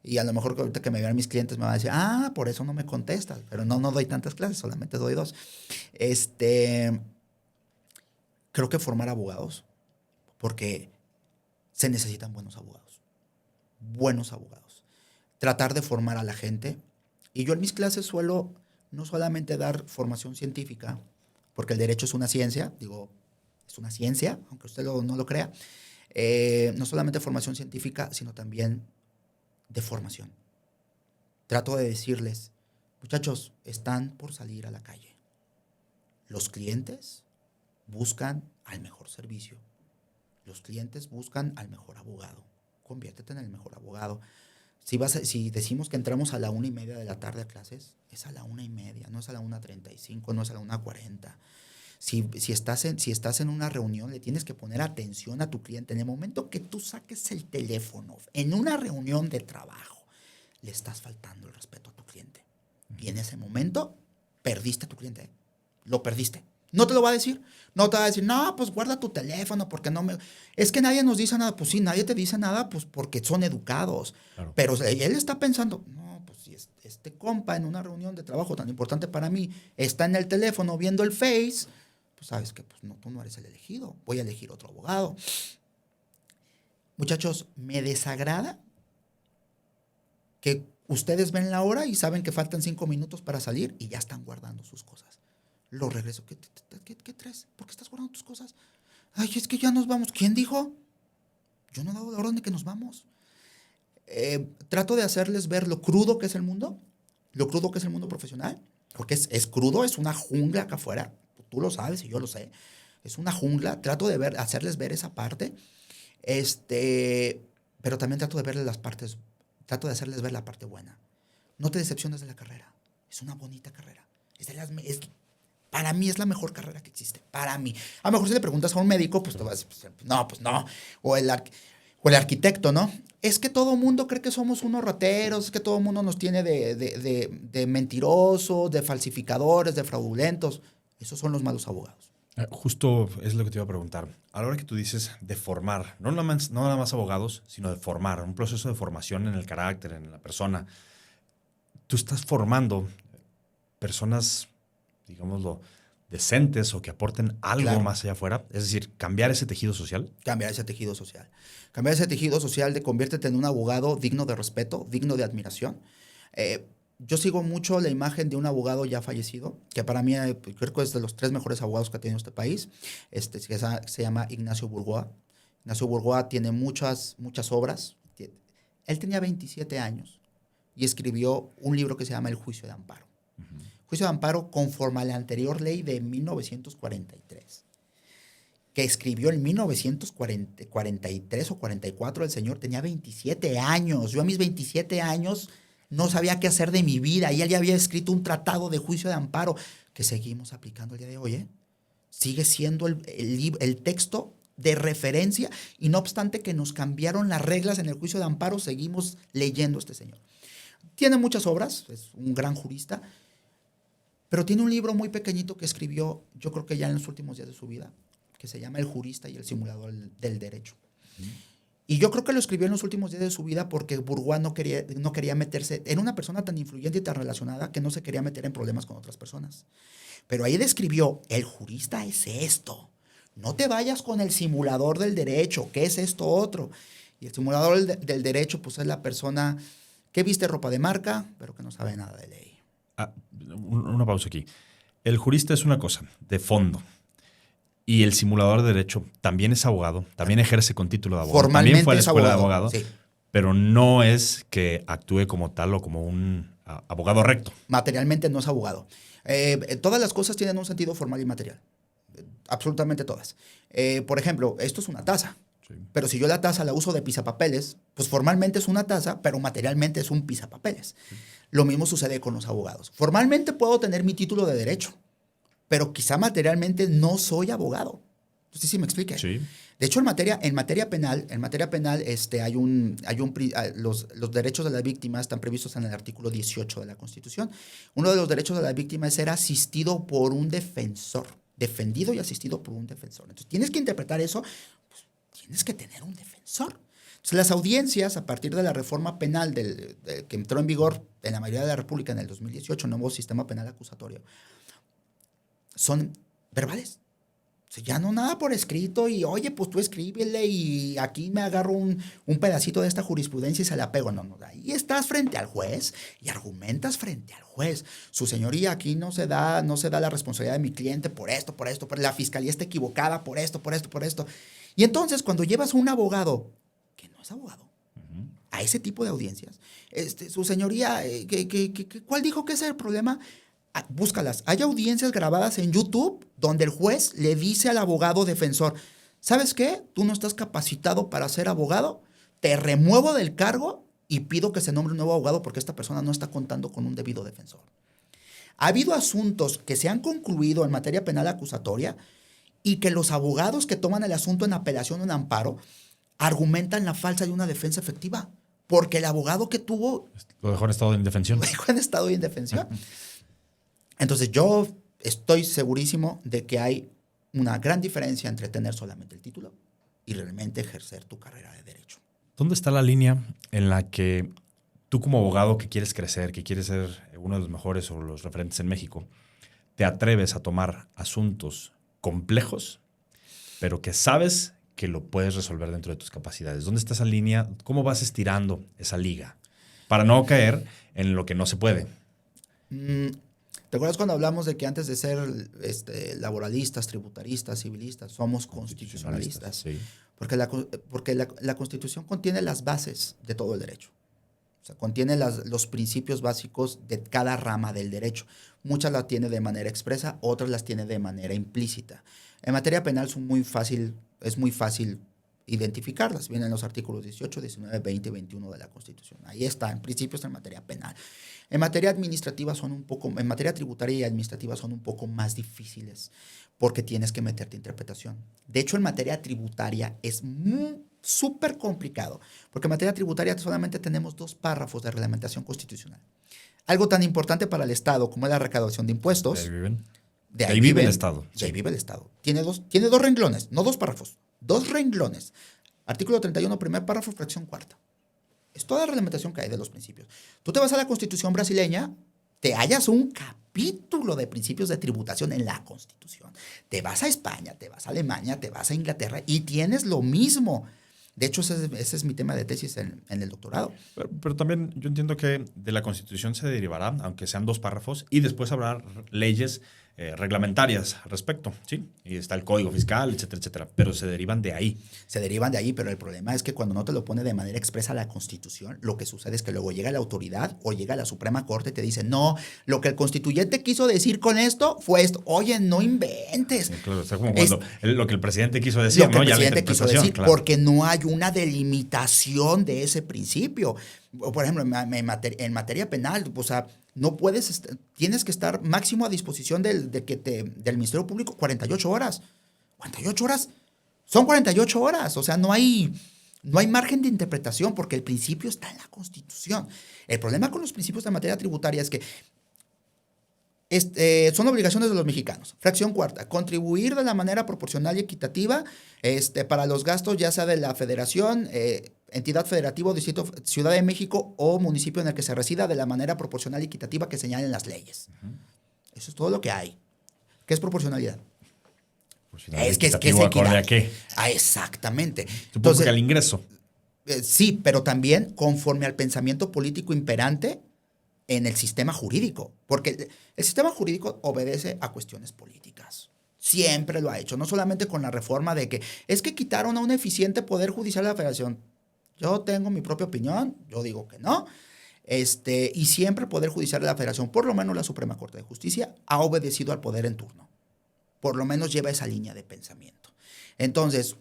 Speaker 1: Y a lo mejor que ahorita que me vean mis clientes me van a decir, por eso no me contestas. Pero no doy tantas clases, solamente doy 2. Creo que formar abogados, porque se necesitan buenos abogados. Buenos abogados. Tratar de formar a la gente. Y yo en mis clases suelo no solamente dar formación científica, porque el derecho es una ciencia, es una ciencia, aunque usted no lo crea. No solamente formación científica, sino también de formación. Trato de decirles, muchachos, están por salir a la calle. Los clientes buscan al mejor servicio. Los clientes buscan al mejor abogado. Conviértete en el mejor abogado. Si decimos que entramos a la 1:30 de la tarde a clases, es a la 1:30, no es a la 1:35, no es a la 1:40. Si estás en una reunión, le tienes que poner atención a tu cliente. En el momento que tú saques el teléfono, en una reunión de trabajo, le estás faltando el respeto a tu cliente. Y en ese momento, perdiste a tu cliente. Lo perdiste. No te lo va a decir. No te va a decir, no, pues guarda tu teléfono porque no me... Es que nadie nos dice nada. Pues sí, nadie te dice nada pues porque son educados. Claro. Pero él está pensando, no, pues si este compa en una reunión de trabajo tan importante para mí está en el teléfono viendo el Face, pues sabes que pues no, tú no eres el elegido. Voy a elegir otro abogado. Muchachos, me desagrada que ustedes ven la hora y saben que faltan 5 minutos para salir y ya están guardando sus cosas. Lo regreso. ¿Qué traes? ¿Por qué estás guardando tus cosas? Ay, es que ya nos vamos. ¿Quién dijo? Yo no he dado la orden de que nos vamos. Trato de hacerles ver lo crudo que es el mundo profesional, porque es crudo, es una jungla acá afuera. Tú lo sabes y yo lo sé. Es una jungla. Trato de hacerles ver esa parte. Pero también trato de hacerles ver la parte buena. No te decepciones de la carrera. Es una bonita carrera. Para mí es la mejor carrera que existe. Para mí. A lo mejor si le preguntas a un médico, pues te va a decir, pues no. O el arquitecto, ¿no? Es que todo mundo cree que somos unos rateros, es que todo mundo nos tiene de mentirosos, de falsificadores, de fraudulentos. Esos son los malos abogados.
Speaker 2: Justo es lo que te iba a preguntar. A la hora que tú dices de formar, no nada más abogados, sino de formar, un proceso de formación en el carácter, en la persona. Tú estás formando personas, digámoslo, decentes o que aporten algo más allá afuera. Es decir, cambiar ese tejido social.
Speaker 1: Cambiar ese tejido social. Cambiar ese tejido social de conviértete en un abogado digno de respeto, digno de admiración. Yo sigo mucho la imagen de un abogado ya fallecido, que para mí creo que es de los 3 mejores abogados que ha tenido este país. Que se llama Ignacio Burgoa. Ignacio Burgoa tiene muchas obras. Él tenía 27 años y escribió un libro que se llama El Juicio de Amparo. Uh-huh. Juicio de amparo conforme a la anterior ley de 1943, que escribió en 1943 o 44. El señor tenía 27 años. Yo a mis 27 años no sabía qué hacer de mi vida y él ya había escrito un tratado de juicio de amparo que seguimos aplicando el día de hoy. Sigue siendo el texto de referencia y no obstante que nos cambiaron las reglas en el juicio de amparo, seguimos leyendo a este señor. Tiene muchas obras, es un gran jurista. Pero tiene un libro muy pequeñito que escribió, yo creo que ya en los últimos días de su vida, que se llama El jurista y el simulador del derecho. Y yo creo que lo escribió en los últimos días de su vida porque Burgoa no quería meterse, era una persona tan influyente y tan relacionada que no se quería meter en problemas con otras personas. Pero ahí describió, el jurista es esto. No te vayas con el simulador del derecho, ¿qué es esto otro? Y el simulador del derecho pues es la persona que viste ropa de marca, pero que no sabe nada de ley.
Speaker 2: Una pausa aquí. El jurista es una cosa, de fondo. Y el simulador de derecho también es abogado, también ejerce con título de abogado.
Speaker 1: Formalmente
Speaker 2: también fue a la escuela de abogado,
Speaker 1: sí.
Speaker 2: Pero no es que actúe como tal o como un abogado recto.
Speaker 1: Materialmente no es abogado. Todas las cosas tienen un sentido formal y material. absolutamente todas. Por ejemplo, esto es una taza.
Speaker 2: Sí.
Speaker 1: Pero si yo la taza la uso de pisapapeles, pues formalmente es una taza, pero materialmente es un pisapapeles. Sí. Lo mismo sucede con los abogados. Formalmente puedo tener mi título de derecho, pero quizá materialmente no soy abogado. No sé si me explique.
Speaker 2: Sí.
Speaker 1: De hecho, en materia penal, los derechos de las víctimas están previstos en el artículo 18 de la Constitución. Uno de los derechos de la víctima es ser asistido por un defensor, defendido y asistido por un defensor. Entonces, tienes que interpretar eso, pues, tienes que tener un defensor. Entonces, las audiencias, a partir de la reforma penal que entró en vigor en la mayoría de la República en el 2018, nuevo sistema penal acusatorio, son verbales. O sea, ya no nada por escrito y, oye, pues tú escríbele y aquí me agarro un pedacito de esta jurisprudencia y se la pego. No, ahí estás frente al juez y argumentas frente al juez. Su señoría, aquí no se da la responsabilidad de mi cliente por esto, pero la fiscalía está equivocada por esto. Y entonces, cuando llevas a un abogado que no es abogado a ese tipo de audiencias, su señoría, ¿cuál dijo que ese es el problema? Búscalas. Hay audiencias grabadas en YouTube donde el juez le dice al abogado defensor, ¿sabes qué? Tú no estás capacitado para ser abogado, te remuevo del cargo y pido que se nombre un nuevo abogado porque esta persona no está contando con un debido defensor. Ha habido asuntos que se han concluido en materia penal acusatoria y que los abogados que toman el asunto en apelación o en amparo argumentan la falta de una defensa efectiva porque el abogado que tuvo...
Speaker 2: Lo dejó en estado de indefensión.
Speaker 1: Lo dejó en estado de indefensión. Entonces, yo estoy segurísimo de que hay una gran diferencia entre tener solamente el título y realmente ejercer tu carrera de derecho.
Speaker 2: ¿Dónde está la línea en la que tú como abogado que quieres crecer, que quieres ser uno de los mejores o los referentes en México, te atreves a tomar asuntos complejos, pero que sabes que lo puedes resolver dentro de tus capacidades? ¿Dónde está esa línea? ¿Cómo vas estirando esa liga para no caer en lo que no se puede?
Speaker 1: ¿Te acuerdas cuando hablamos de que antes de ser laboralistas, tributaristas, civilistas, somos constitucionalistas?
Speaker 2: Sí.
Speaker 1: Porque la Constitución contiene las bases de todo el derecho. O sea, contiene los principios básicos de cada rama del derecho. Muchas las tiene de manera expresa, otras las tiene de manera implícita. En materia penal es muy fácil identificarlas. Vienen los artículos 18, 19, 20 y 21 de la Constitución. Ahí están, principios en materia penal. En materia administrativa en materia tributaria y administrativa son un poco más difíciles porque tienes que meterte interpretación. De hecho, en materia tributaria es súper complicado porque en materia tributaria solamente tenemos 2 párrafos de reglamentación constitucional. Algo tan importante para el Estado como es la recaudación de impuestos.
Speaker 2: De ahí vive el Estado.
Speaker 1: De ahí vive el Estado. Tiene dos renglones, no 2 párrafos. 2 renglones. Artículo 31, primer párrafo, fracción cuarta. Es toda la reglamentación que hay de los principios. Tú te vas a la Constitución brasileña, te hallas un capítulo de principios de tributación en la Constitución. Te vas a España, te vas a Alemania, te vas a Inglaterra y tienes lo mismo. De hecho, ese es mi tema de tesis en el doctorado.
Speaker 2: Pero también yo entiendo que de la Constitución se derivará, aunque sean 2 párrafos, y después habrá leyes reglamentarias al respecto, ¿sí? Y está el Código Fiscal, etcétera, etcétera. Pero se derivan de ahí.
Speaker 1: Se derivan de ahí, pero el problema es que cuando no te lo pone de manera expresa la Constitución, lo que sucede es que luego llega la autoridad o llega la Suprema Corte y te dice, no, lo que el constituyente quiso decir con esto fue esto. Oye, no inventes.
Speaker 2: Sí, claro, está como cuando lo que el presidente quiso decir,
Speaker 1: lo que
Speaker 2: ¿no?
Speaker 1: el
Speaker 2: Ya
Speaker 1: presidente quiso decir,
Speaker 2: claro.
Speaker 1: porque no hay una delimitación de ese principio. Por ejemplo, en materia penal, o sea, no puedes, tienes que estar máximo a disposición del Ministerio Público 48 horas. 48 horas. Son 48 horas. O sea, no hay margen de interpretación porque el principio está en la Constitución. El problema con los principios de materia tributaria es que son obligaciones de los mexicanos. Fracción cuarta, contribuir de la manera proporcional y equitativa para los gastos ya sea de la federación, entidad federativa, distrito, Ciudad de México o municipio en el que se resida de la manera proporcional y equitativa que señalen las leyes. Eso es todo lo que hay. ¿Qué es proporcionalidad?
Speaker 2: Es que es acorde a qué.
Speaker 1: Exactamente.
Speaker 2: Supongo que al ingreso.
Speaker 1: Sí, pero también conforme al pensamiento político imperante en el sistema jurídico, porque el sistema jurídico obedece a cuestiones políticas. Siempre lo ha hecho, no solamente con la reforma de que es que quitaron a un eficiente poder judicial de la Federación. Yo tengo mi propia opinión, yo digo que no. Y siempre el Poder Judicial de la Federación, por lo menos la Suprema Corte de Justicia, ha obedecido al poder en turno. por lo menos lleva esa línea de pensamiento. Entonces,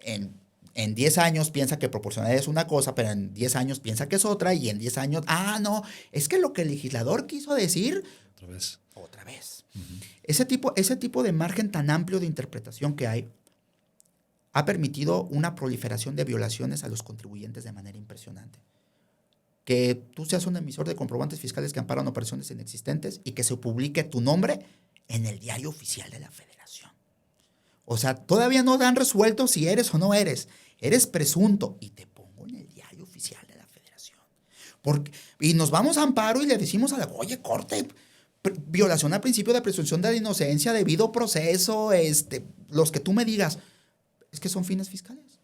Speaker 1: en 10 años piensa que proporcionalidad es una cosa, pero en 10 años piensa que es otra, y en 10 años, no, es que lo que el legislador quiso decir, otra vez. Uh-huh. Ese tipo de margen tan amplio de interpretación que hay ha permitido una proliferación de violaciones a los contribuyentes de manera impresionante. Que tú seas un emisor de comprobantes fiscales que amparan operaciones inexistentes y que se publique tu nombre en el diario oficial de la Federación. O sea, todavía no han resuelto si eres o no eres. Eres presunto y te pongo en el diario oficial de la Federación. Y nos vamos a amparo y le decimos a la oye, corte, violación al principio de presunción de la inocencia, debido proceso, los que tú me digas. Es que son fines fiscales.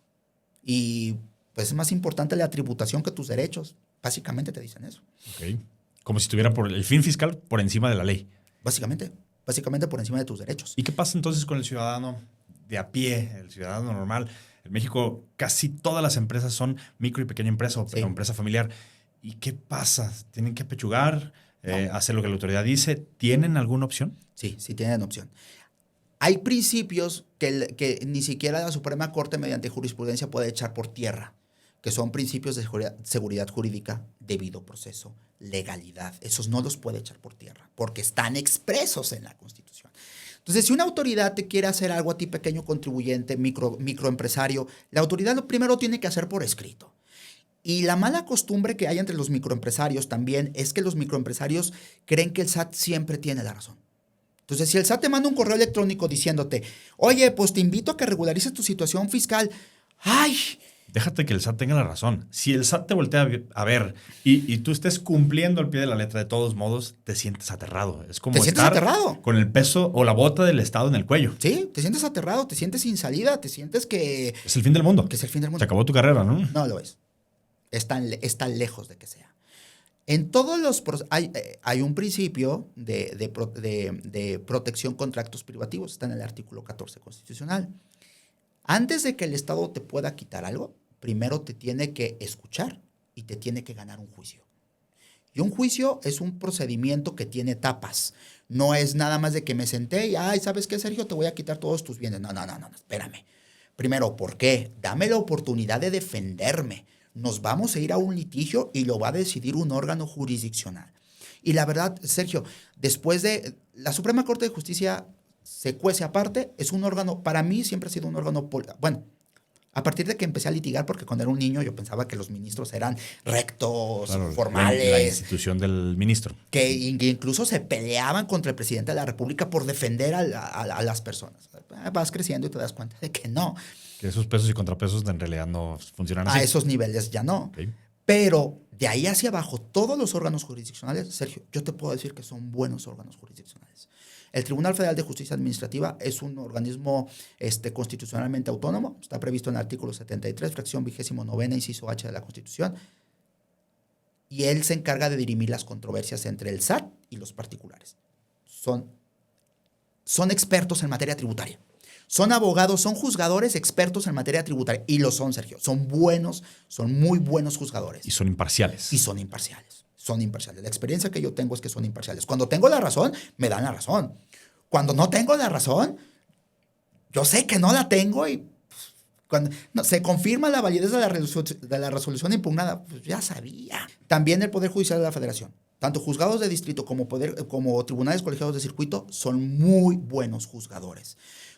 Speaker 1: Y pues es más importante la tributación que tus derechos. Básicamente te dicen eso.
Speaker 2: Okay. Como si estuviera por el fin fiscal por encima de la ley.
Speaker 1: Básicamente por encima de tus derechos.
Speaker 2: ¿Y qué pasa entonces con el ciudadano de a pie, el ciudadano normal? En México casi todas las empresas son micro y pequeña empresa o empresa familiar. ¿Y qué pasa? ¿Tienen que apechugar? No. ¿Hacer lo que la autoridad dice? ¿Tienen alguna opción?
Speaker 1: Sí tienen opción. Hay principios que ni siquiera la Suprema Corte mediante jurisprudencia puede echar por tierra, que son principios de seguridad jurídica, debido proceso, legalidad. Esos no los puede echar por tierra, porque están expresos en la Constitución. Entonces, si una autoridad te quiere hacer algo a ti, pequeño contribuyente, microempresario, la autoridad lo primero tiene que hacer por escrito. Y la mala costumbre que hay entre los microempresarios también es que los microempresarios creen que el SAT siempre tiene la razón. Entonces, si el SAT te manda un correo electrónico diciéndote, oye, pues te invito a que regularices tu situación fiscal, ¡ay!
Speaker 2: Déjate que el SAT tenga la razón. Si el SAT te voltea a ver y tú estés cumpliendo al pie de la letra de todos modos, te sientes aterrado. Es como estar aterrado con el peso o la bota del Estado en el cuello.
Speaker 1: Sí, te sientes aterrado, te sientes sin salida, te sientes que...
Speaker 2: Es el fin del mundo.
Speaker 1: Que es el fin del mundo.
Speaker 2: Se acabó tu carrera, ¿no?
Speaker 1: No lo es. Está lejos de que sea. En todos los... Hay un principio de protección contra actos privativos. Está en el artículo 14 constitucional. Antes de que el Estado te pueda quitar algo, primero te tiene que escuchar y te tiene que ganar un juicio. Y un juicio es un procedimiento que tiene etapas. No es nada más de que me senté y, ¿sabes qué, Sergio? Te voy a quitar todos tus bienes. No, espérame. Primero, ¿por qué? Dame la oportunidad de defenderme. Nos vamos a ir a un litigio y lo va a decidir un órgano jurisdiccional. Y la verdad, Sergio, después de la Suprema Corte de Justicia se cuece aparte, es un órgano, para mí siempre ha sido un órgano, bueno, a partir de que empecé a litigar, porque cuando era un niño yo pensaba que los ministros eran rectos, claro, formales.
Speaker 2: La institución del ministro.
Speaker 1: Que incluso se peleaban contra el presidente de la República por defender a las personas. Vas creciendo y te das cuenta de que no.
Speaker 2: Que esos pesos y contrapesos en realidad no funcionan así.
Speaker 1: A esos niveles ya no. Okay. Pero de ahí hacia abajo, todos los órganos jurisdiccionales, Sergio, yo te puedo decir que son buenos órganos jurisdiccionales. El Tribunal Federal de Justicia Administrativa es un organismo constitucionalmente autónomo. Está previsto en el artículo 73, fracción 29ª, inciso H de la Constitución. Y él se encarga de dirimir las controversias entre el SAT y los particulares. Son expertos en materia tributaria. Son abogados, son juzgadores expertos en materia tributaria. Y lo son, Sergio. Son buenos, son muy buenos juzgadores.
Speaker 2: Y son imparciales.
Speaker 1: Son imparciales. La experiencia que yo tengo es que son imparciales. Cuando tengo la razón, me dan la razón. Cuando no tengo la razón, yo sé que no la tengo y cuando se confirma la validez de la resolución impugnada, pues ya sabía. También el Poder Judicial de la Federación, tanto juzgados de distrito como tribunales colegiados de circuito, son muy buenos juzgadores.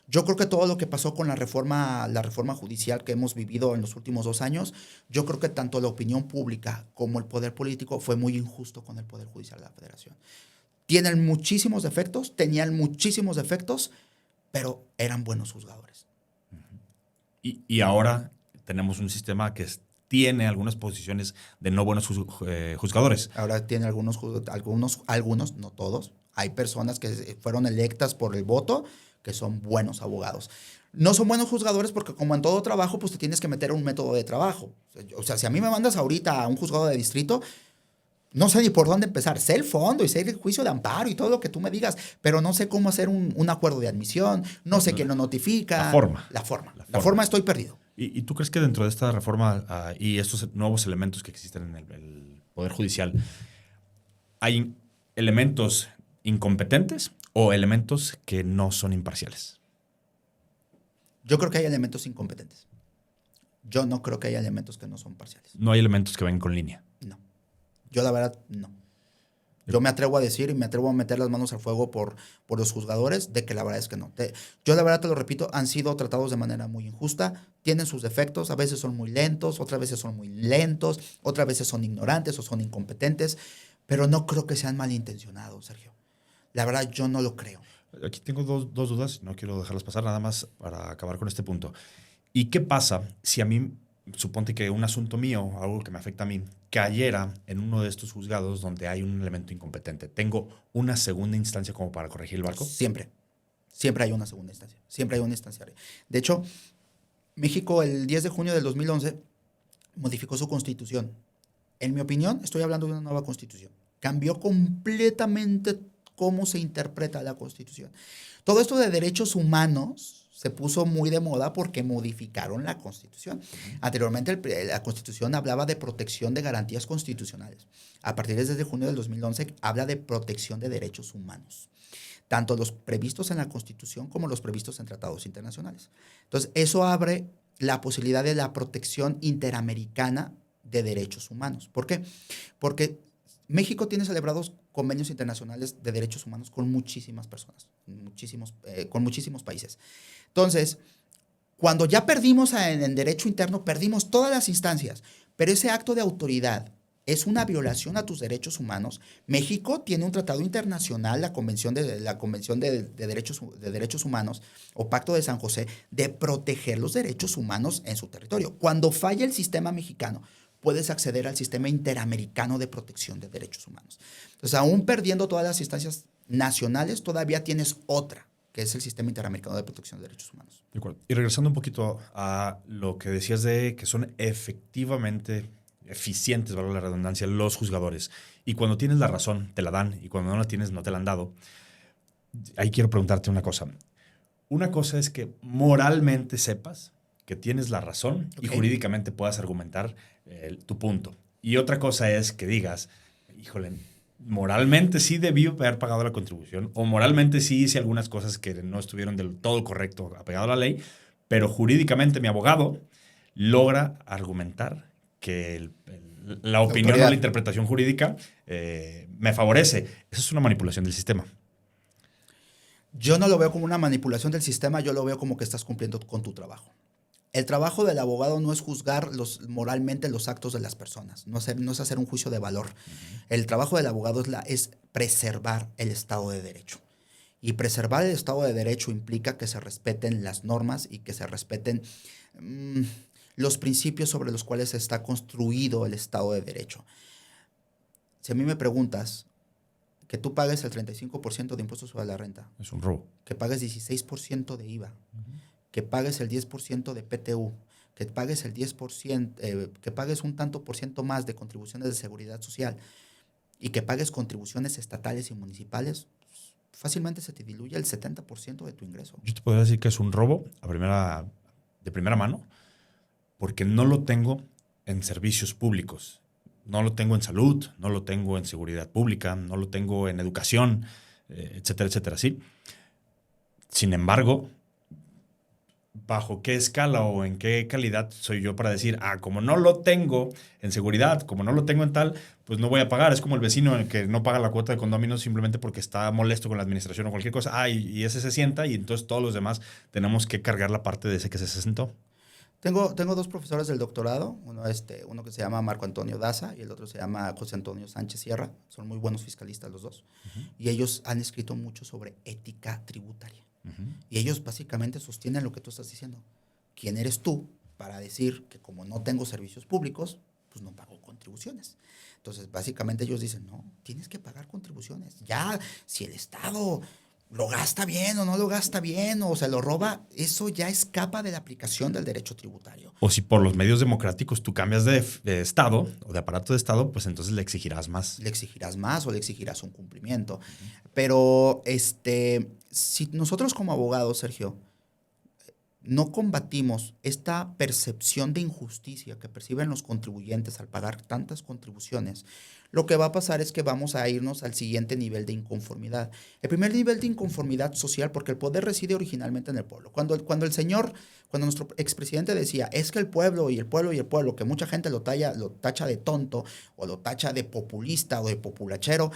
Speaker 1: Yo creo que todo lo que pasó con la reforma judicial que hemos vivido en los últimos 2 años, yo creo que tanto la opinión pública como el poder político fue muy injusto con el Poder Judicial de la Federación. Tenían muchísimos defectos, pero eran buenos juzgadores.
Speaker 2: Y ahora tenemos un sistema que tiene algunas posiciones de no buenos juzgadores.
Speaker 1: Ahora tiene algunos, no todos. Hay personas que fueron electas por el voto que son buenos abogados. No son buenos juzgadores porque como en todo trabajo, pues te tienes que meter a un método de trabajo. O sea, si a mí me mandas ahorita a un juzgado de distrito, no sé ni por dónde empezar. Sé el fondo y sé el juicio de amparo y todo lo que tú me digas, pero no sé cómo hacer un acuerdo de admisión, no sé quién lo notifica. La forma estoy perdido.
Speaker 2: ¿Y tú crees que dentro de esta reforma y estos nuevos elementos que existen en el Poder Judicial, hay elementos incompetentes o elementos que no son imparciales?
Speaker 1: Yo creo que hay elementos incompetentes. Yo no creo que haya elementos que no son parciales.
Speaker 2: No hay elementos que vengan con línea.
Speaker 1: No. Yo la verdad, no. Yo me atrevo a decir y me atrevo a meter las manos al fuego por los juzgadores de que la verdad es que no. Yo la verdad te lo repito, han sido tratados de manera muy injusta, tienen sus defectos, a veces son muy lentos, otras veces son muy lentos, otras veces son ignorantes o son incompetentes, pero no creo que sean malintencionados, Sergio. La verdad yo no lo creo.
Speaker 2: Aquí tengo dos dudas, no quiero dejarlas pasar nada más para acabar con este punto. ¿Y qué pasa si a mí, suponte que un asunto mío, algo que me afecta a mí, cayera en uno de estos juzgados donde hay un elemento incompetente? ¿Tengo una segunda instancia como para corregir el barco?
Speaker 1: Siempre. Siempre hay una segunda instancia. Siempre hay una instancia. De hecho, México el 10 de junio del 2011 modificó su constitución. En mi opinión, estoy hablando de una nueva constitución. Cambió completamente cómo se interpreta la constitución. Todo esto de derechos humanos se puso muy de moda porque modificaron la Constitución. Anteriormente la Constitución hablaba de protección de garantías constitucionales. A partir de junio del 2011 habla de protección de derechos humanos, tanto los previstos en la Constitución como los previstos en tratados internacionales. Entonces, eso abre la posibilidad de la protección interamericana de derechos humanos. ¿Por qué? Porque México tiene celebrados convenios internacionales de derechos humanos con muchísimas personas, con muchísimos países. Entonces, cuando ya perdimos en derecho interno, perdimos todas las instancias, pero ese acto de autoridad es una violación a tus derechos humanos. México tiene un tratado internacional, la Convención de Derechos Humanos o Pacto de San José, de proteger los derechos humanos en su territorio. Cuando falla el sistema mexicano, puedes acceder al sistema interamericano de protección de derechos humanos. Entonces, aún perdiendo todas las instancias nacionales, todavía tienes otra, que es el Sistema Interamericano de Protección de Derechos Humanos.
Speaker 2: De acuerdo. Y regresando un poquito a lo que decías de que son efectivamente eficientes, valga la redundancia, los juzgadores. Y cuando tienes la razón, te la dan. Y cuando no la tienes, no te la han dado. Ahí quiero preguntarte una cosa. Una cosa es que moralmente sepas que tienes la razón y jurídicamente puedas argumentar tu punto. Y otra cosa es que digas, híjole, moralmente sí debí haber pagado la contribución o moralmente sí hice algunas cosas que no estuvieron del todo correcto apegado a la ley, pero jurídicamente mi abogado logra argumentar que la opinión o la interpretación jurídica me favorece. Eso es una manipulación del sistema.
Speaker 1: Yo no lo veo como una manipulación del sistema, yo lo veo como que estás cumpliendo con tu trabajo. El trabajo del abogado no es juzgar moralmente los actos de las personas, no es hacer un juicio de valor. El trabajo del abogado es preservar el Estado de Derecho. Y preservar el Estado de Derecho implica que se respeten las normas y que se respeten los principios sobre los cuales está construido el Estado de Derecho. Si a mí me preguntas que tú pagues el 35% de impuestos sobre la renta.
Speaker 2: Es un robo.
Speaker 1: Que pagues 16% de IVA. Que pagues el 10% de PTU, que pagues el 10%, que pagues un tanto por ciento más de contribuciones de seguridad social y que pagues contribuciones estatales y municipales, fácilmente se te diluye el 70% de tu ingreso.
Speaker 2: Yo te podría decir que es un robo de primera mano porque no lo tengo en servicios públicos. No lo tengo en salud, no lo tengo en seguridad pública, no lo tengo en educación, etcétera, etcétera, ¿sí? Sin embargo, ¿bajo qué escala o en qué calidad soy yo para decir, como no lo tengo en seguridad, como no lo tengo en tal, pues no voy a pagar? Es como el vecino el que no paga la cuota de condominio simplemente porque está molesto con la administración o cualquier cosa. Y ese se sienta y entonces todos los demás tenemos que cargar la parte de ese que se sentó.
Speaker 1: Tengo dos profesores del doctorado, uno que se llama Marco Antonio Daza y el otro se llama José Antonio Sánchez Sierra. Son muy buenos fiscalistas los dos. Y ellos han escrito mucho sobre ética tributaria. Y ellos básicamente sostienen lo que tú estás diciendo. ¿Quién eres tú para decir que como no tengo servicios públicos, pues no pago contribuciones? Entonces, básicamente ellos dicen, no, tienes que pagar contribuciones. Ya, si el Estado lo gasta bien o no lo gasta bien o se lo roba, eso ya escapa de la aplicación del derecho tributario.
Speaker 2: O si por los medios democráticos tú cambias de Estado o de aparato de Estado, pues entonces le exigirás más.
Speaker 1: Le exigirás más o le exigirás un cumplimiento. Pero si nosotros como abogados, Sergio, no combatimos esta percepción de injusticia que perciben los contribuyentes al pagar tantas contribuciones, lo que va a pasar es que vamos a irnos al siguiente nivel de inconformidad. El primer nivel de inconformidad social, porque el poder reside originalmente en el pueblo. Cuando nuestro expresidente decía, es que el pueblo y el pueblo y el pueblo, que mucha gente lo tacha de tonto o lo tacha de populista o de populachero,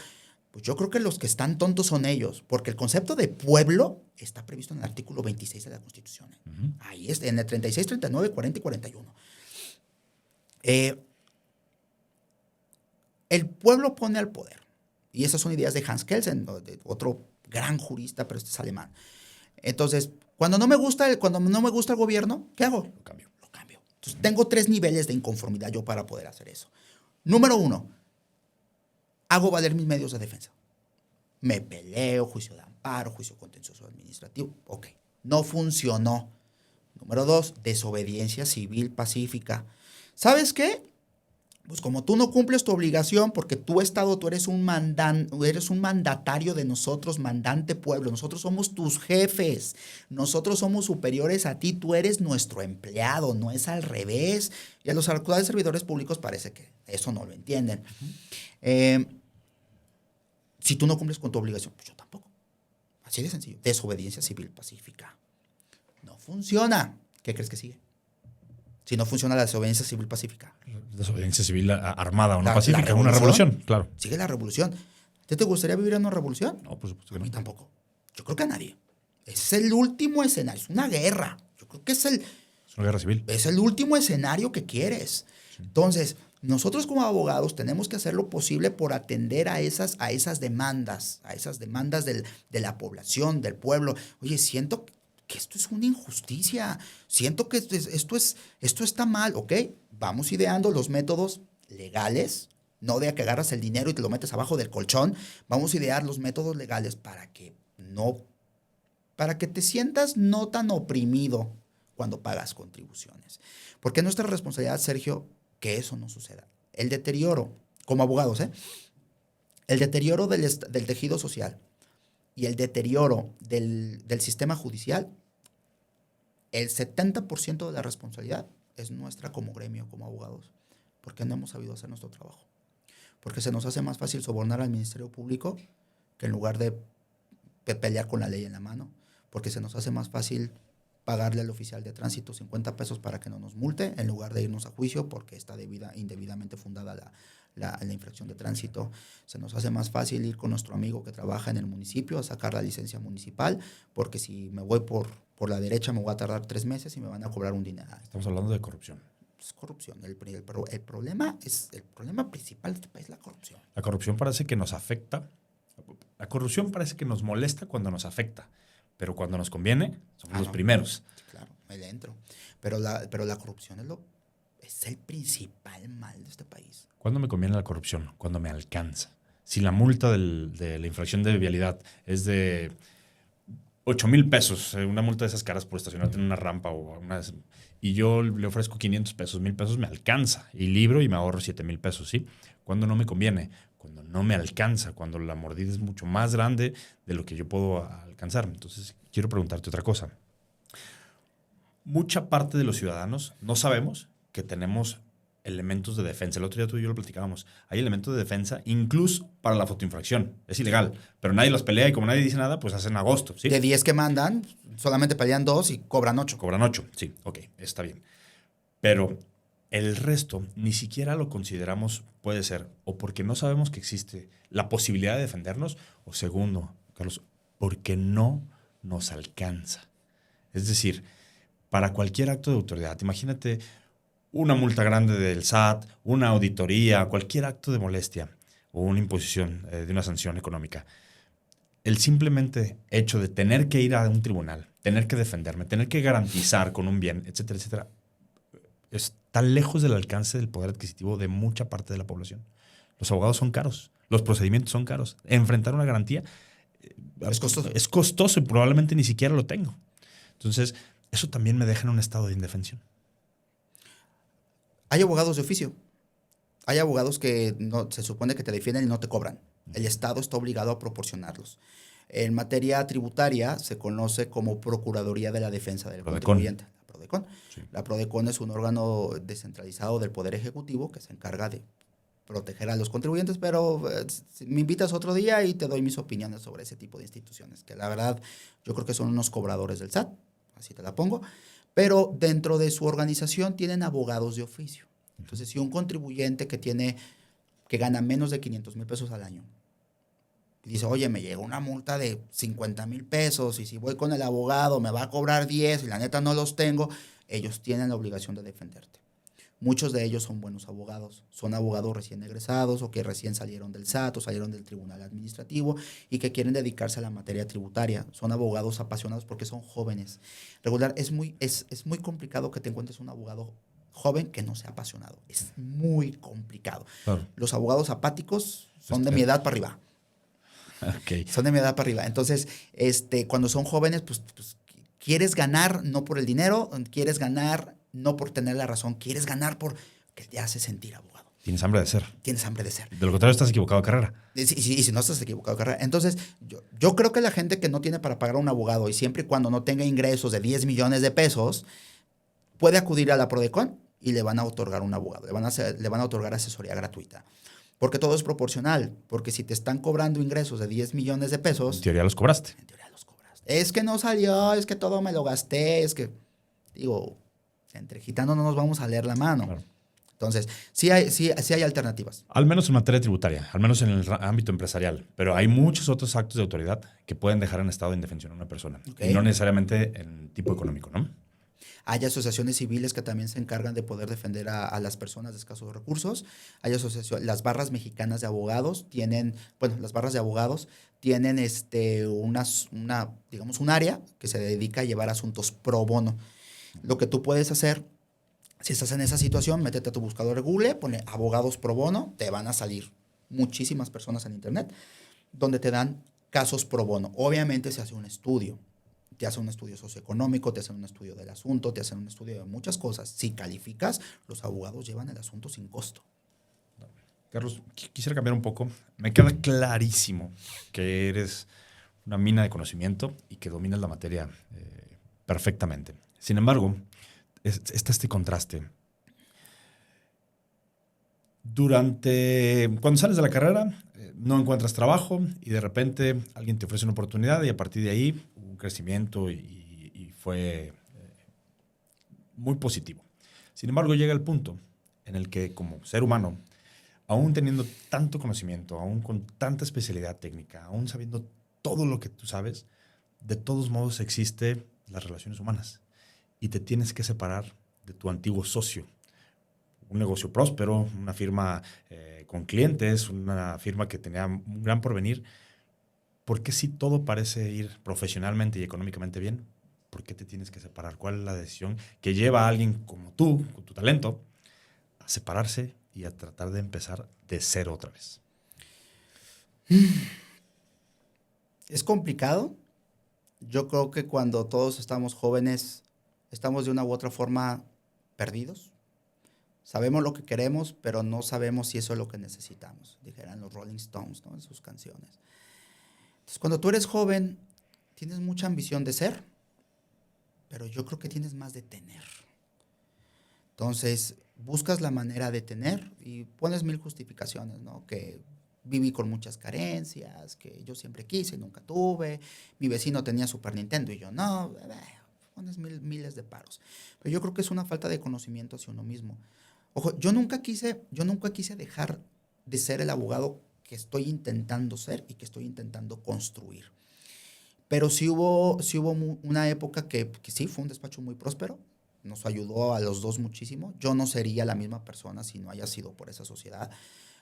Speaker 1: pues yo creo que los que están tontos son ellos, porque el concepto de pueblo está previsto en el artículo 26 de la Constitución.
Speaker 2: Uh-huh.
Speaker 1: Ahí está, en el 36, 39, 40 y 41. El pueblo pone al poder. Y esas son ideas de Hans Kelsen, otro gran jurista, pero este es alemán. Entonces, cuando no me gusta el gobierno, ¿qué hago? Lo cambio. Entonces, tengo 3 niveles de inconformidad yo para poder hacer eso. Número 1, hago valer mis medios de defensa. Me peleo, juicio de amparo, juicio contencioso administrativo. Ok, no funcionó. Número 2, desobediencia civil pacífica. ¿Sabes qué? Pues como tú no cumples tu obligación, porque tú eres un mandatario de nosotros, mandante pueblo, nosotros somos tus jefes, nosotros somos superiores a ti, tú eres nuestro empleado, no es al revés. Y a los actuales servidores públicos parece que eso no lo entienden. Si tú no cumples con tu obligación, pues yo tampoco. Así de sencillo. Desobediencia civil pacífica. No funciona. ¿Qué crees que sigue? Si no funciona la desobediencia civil pacífica.
Speaker 2: Desobediencia civil armada o no pacífica, una revolución, claro.
Speaker 1: Sigue la revolución. ¿Te gustaría vivir en una revolución?
Speaker 2: No, por supuesto que no.
Speaker 1: A mí tampoco. Yo creo que a nadie. Es el último escenario. Es una guerra. Yo creo que es
Speaker 2: una guerra civil.
Speaker 1: Es el último escenario que quieres. Sí. Entonces, nosotros como abogados tenemos que hacer lo posible por atender a esas demandas, de la población, del pueblo. Oye, siento que esto es una injusticia, siento que esto está mal, ¿ok? Vamos ideando los métodos legales, no de que agarras el dinero y te lo metes abajo del colchón, vamos a idear los métodos legales para que te sientas no tan oprimido cuando pagas contribuciones. Porque es nuestra responsabilidad, Sergio, que eso no suceda. El deterioro, como abogados, el deterioro del tejido social y el deterioro del sistema judicial, el 70% de la responsabilidad es nuestra como gremio, como abogados, porque no hemos sabido hacer nuestro trabajo. Porque se nos hace más fácil sobornar al Ministerio Público que en lugar de pelear con la ley en la mano, porque se nos hace más fácil pagarle al oficial de tránsito 50 pesos para que no nos multe, en lugar de irnos a juicio porque está indebidamente fundada la infracción de tránsito. Se nos hace más fácil ir con nuestro amigo que trabaja en el municipio a sacar la licencia municipal, porque si me voy por la derecha me voy a tardar 3 meses y me van a cobrar un dineral.
Speaker 2: Estamos hablando de corrupción.
Speaker 1: Es corrupción. El problema principal de este país es la corrupción.
Speaker 2: La corrupción parece que nos afecta. La corrupción parece que nos molesta cuando nos afecta. Pero cuando nos conviene, somos los primeros.
Speaker 1: Sí, claro, me le entro. Pero la corrupción es el principal mal de este país.
Speaker 2: ¿Cuándo me conviene la corrupción? Cuando me alcanza. Si la multa de la infracción de vialidad es de 8,000 pesos, una multa de esas caras por estacionarte en una rampa y yo le ofrezco 500 pesos, 1,000 pesos, me alcanza. Y libro y me ahorro 7,000 pesos, ¿sí? ¿Cuándo no me conviene? Cuando no me alcanza, cuando la mordida es mucho más grande de lo que yo puedo alcanzar. Entonces, quiero preguntarte otra cosa. Mucha parte de los ciudadanos no sabemos que tenemos elementos de defensa. El otro día tú y yo lo platicábamos. Hay elementos de defensa incluso para la fotoinfracción. Es ilegal, pero nadie los pelea y como nadie dice nada, pues hacen agosto, ¿sí?
Speaker 1: De 10 que mandan, solamente pelean 2 y cobran 8.
Speaker 2: Cobran 8, sí, ok, está bien. Pero el resto ni siquiera lo consideramos, puede ser, o porque no sabemos que existe la posibilidad de defendernos, o segundo, Carlos, porque no nos alcanza. Es decir, para cualquier acto de autoridad, imagínate una multa grande del SAT, una auditoría, cualquier acto de molestia o una imposición de una sanción económica. El simplemente hecho de tener que ir a un tribunal, tener que defenderme, tener que garantizar con un bien, etcétera, etcétera, está lejos del alcance del poder adquisitivo de mucha parte de la población. Los abogados son caros, los procedimientos son caros. Enfrentar una garantía es costoso y probablemente ni siquiera lo tengo. Entonces, eso también me deja en un estado de indefensión.
Speaker 1: Hay abogados de oficio. Hay abogados que se supone que te defienden y no te cobran. El Estado está obligado a proporcionarlos. En materia tributaria se conoce como Procuraduría de la Defensa del
Speaker 2: Prodecon.
Speaker 1: Contribuyente, la Prodecon.
Speaker 2: Sí.
Speaker 1: La Prodecon es un órgano descentralizado del Poder Ejecutivo que se encarga de proteger a los contribuyentes, pero si me invitas otro día y te doy mis opiniones sobre ese tipo de instituciones, que la verdad yo creo que son unos cobradores del SAT, así te la pongo, pero dentro de su organización tienen abogados de oficio. Entonces, si un contribuyente que gana menos de 500 mil pesos al año, y dice, oye, me llegó una multa de 50 mil pesos y si voy con el abogado me va a cobrar 10 y la neta no los tengo, ellos tienen la obligación de defenderte. Muchos de ellos son buenos abogados, son abogados recién egresados o que recién salieron del SAT o salieron del Tribunal Administrativo y que quieren dedicarse a la materia tributaria. Son abogados apasionados porque son jóvenes. Regular, es muy complicado que te encuentres un abogado joven que no sea apasionado. Es muy complicado.
Speaker 2: Claro.
Speaker 1: Los abogados apáticos son de mi edad para arriba.
Speaker 2: Okay.
Speaker 1: Son de mi edad para arriba. Entonces, cuando son jóvenes, pues quieres ganar no por el dinero, quieres ganar no por tener la razón, quieres ganar por que te hace sentir abogado.
Speaker 2: Tienes hambre de ser.
Speaker 1: Tienes hambre de ser.
Speaker 2: De lo contrario, estás equivocado de carrera.
Speaker 1: Y si no estás equivocado de carrera. Entonces, yo creo que la gente que no tiene para pagar a un abogado y siempre y cuando no tenga ingresos de 10 millones de pesos, puede acudir a la Prodecon y le van a otorgar un abogado, le van a otorgar asesoría gratuita. Porque todo es proporcional. Porque si te están cobrando ingresos de 10 millones de pesos...
Speaker 2: En teoría los cobraste.
Speaker 1: En teoría los cobraste. Es que no salió, es que todo me lo gasté, es que... Digo, entre gitanos no nos vamos a leer la mano.
Speaker 2: Claro.
Speaker 1: Entonces, sí hay alternativas.
Speaker 2: Al menos en materia tributaria, al menos en el ámbito empresarial. Pero hay muchos otros actos de autoridad que pueden dejar en estado de indefensión a una persona.
Speaker 1: Okay.
Speaker 2: Y no necesariamente en tipo económico, ¿no?
Speaker 1: Hay asociaciones civiles que también se encargan de poder defender a las personas de escasos recursos. Hay asociaciones, las barras mexicanas de abogados tienen, las barras de abogados tienen digamos, un área que se dedica a llevar asuntos pro bono. Lo que tú puedes hacer, si estás en esa situación, métete a tu buscador de Google, pone abogados pro bono, te van a salir muchísimas personas en internet donde te dan casos pro bono. Obviamente se hace un estudio. Te hacen un estudio socioeconómico, te hacen un estudio del asunto, te hacen un estudio de muchas cosas. Si calificas, los abogados llevan el asunto sin costo.
Speaker 2: Carlos, quisiera cambiar un poco. Me queda clarísimo que eres una mina de conocimiento y que dominas la materia perfectamente. Sin embargo, está este contraste. Cuando sales de la carrera, no encuentras trabajo y de repente alguien te ofrece una oportunidad y a partir de ahí hubo un crecimiento y fue muy positivo. Sin embargo, llega el punto en el que como ser humano, aún teniendo tanto conocimiento, aún con tanta especialidad técnica, aún sabiendo todo lo que tú sabes, de todos modos existen las relaciones humanas y te tienes que separar de tu antiguo socio. Un negocio próspero, una firma con clientes, una firma que tenía un gran porvenir. ¿Por qué si todo parece ir profesionalmente y económicamente bien? ¿Por qué te tienes que separar? ¿Cuál es la decisión que lleva a alguien como tú, con tu talento, a separarse y a tratar de empezar de cero otra vez?
Speaker 1: Es complicado. Yo creo que cuando todos estamos jóvenes, estamos de una u otra forma perdidos. Sabemos lo que queremos, pero no sabemos si eso es lo que necesitamos, dijeran los Rolling Stones, ¿no? En sus canciones. Entonces, cuando tú eres joven, tienes mucha ambición de ser, pero yo creo que tienes más de tener. Entonces, buscas la manera de tener y pones mil justificaciones, ¿no? Que viví con muchas carencias, que yo siempre quise y nunca tuve, mi vecino tenía Super Nintendo y yo no, pones miles de paros. Pero yo creo que es una falta de conocimiento hacia uno mismo. Ojo, yo nunca quise dejar de ser el abogado que estoy intentando ser y que estoy intentando construir. Pero sí hubo una época que sí, fue un despacho muy próspero, nos ayudó a los dos muchísimo. Yo no sería la misma persona si no haya sido por esa sociedad.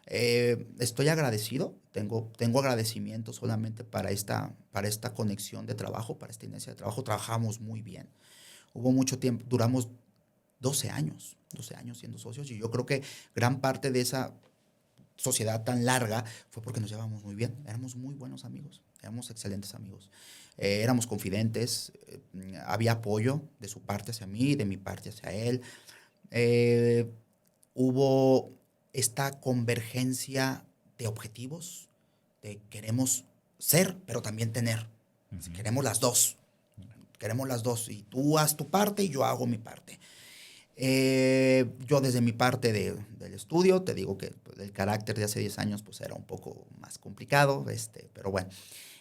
Speaker 1: Estoy agradecido, tengo agradecimiento solamente para esta conexión de trabajo, para esta inercia de trabajo. Trabajamos muy bien. Hubo mucho tiempo, duramos 12 años siendo socios y yo creo que gran parte de esa sociedad tan larga fue porque nos llevábamos muy bien. Éramos muy buenos amigos, éramos excelentes amigos. Éramos confidentes, había apoyo de su parte hacia mí, de mi parte hacia él. Hubo esta convergencia de objetivos, de queremos ser, pero también tener. Queremos las dos. Queremos las dos. Y tú haz tu parte y yo hago mi parte. Yo desde mi parte del estudio, te digo que el carácter de hace 10 años pues era un poco más complicado, pero bueno.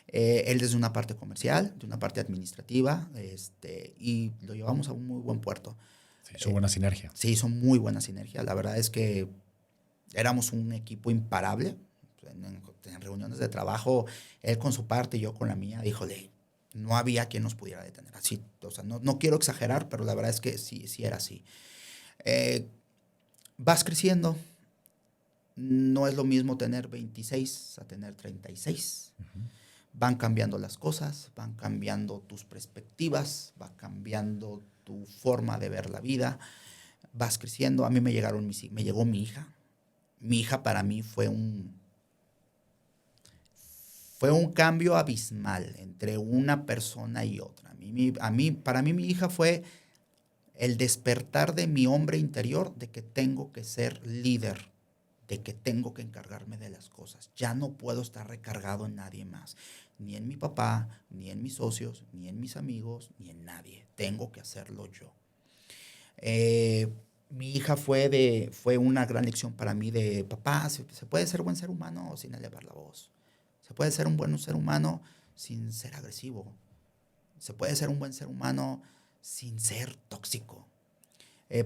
Speaker 1: Él desde una parte comercial, de una parte administrativa, y lo llevamos a un muy buen puerto.
Speaker 2: Se hizo buena sinergia.
Speaker 1: Se hizo muy buena sinergia. La verdad es que éramos un equipo imparable. En reuniones de trabajo, él con su parte y yo con la mía, híjole, no había quien nos pudiera detener. Así, o sea, no quiero exagerar, pero la verdad es que sí era así. Vas creciendo. No es lo mismo tener 26 a tener 36. Van cambiando las cosas, van cambiando tus perspectivas, va cambiando tu forma de ver la vida. Vas creciendo. A mí me llegó mi hija. Mi hija para mí fue un cambio abismal entre una persona y otra. Para mí mi hija fue el despertar de mi hombre interior de que tengo que ser líder, de que tengo que encargarme de las cosas. Ya no puedo estar recargado en nadie más, ni en mi papá, ni en mis socios, ni en mis amigos, ni en nadie. Tengo que hacerlo yo. Mi hija fue una gran lección para mí de papá, se puede ser buen ser humano sin elevar la voz. Se puede ser un buen ser humano sin ser agresivo. Se puede ser un buen ser humano sin ser tóxico.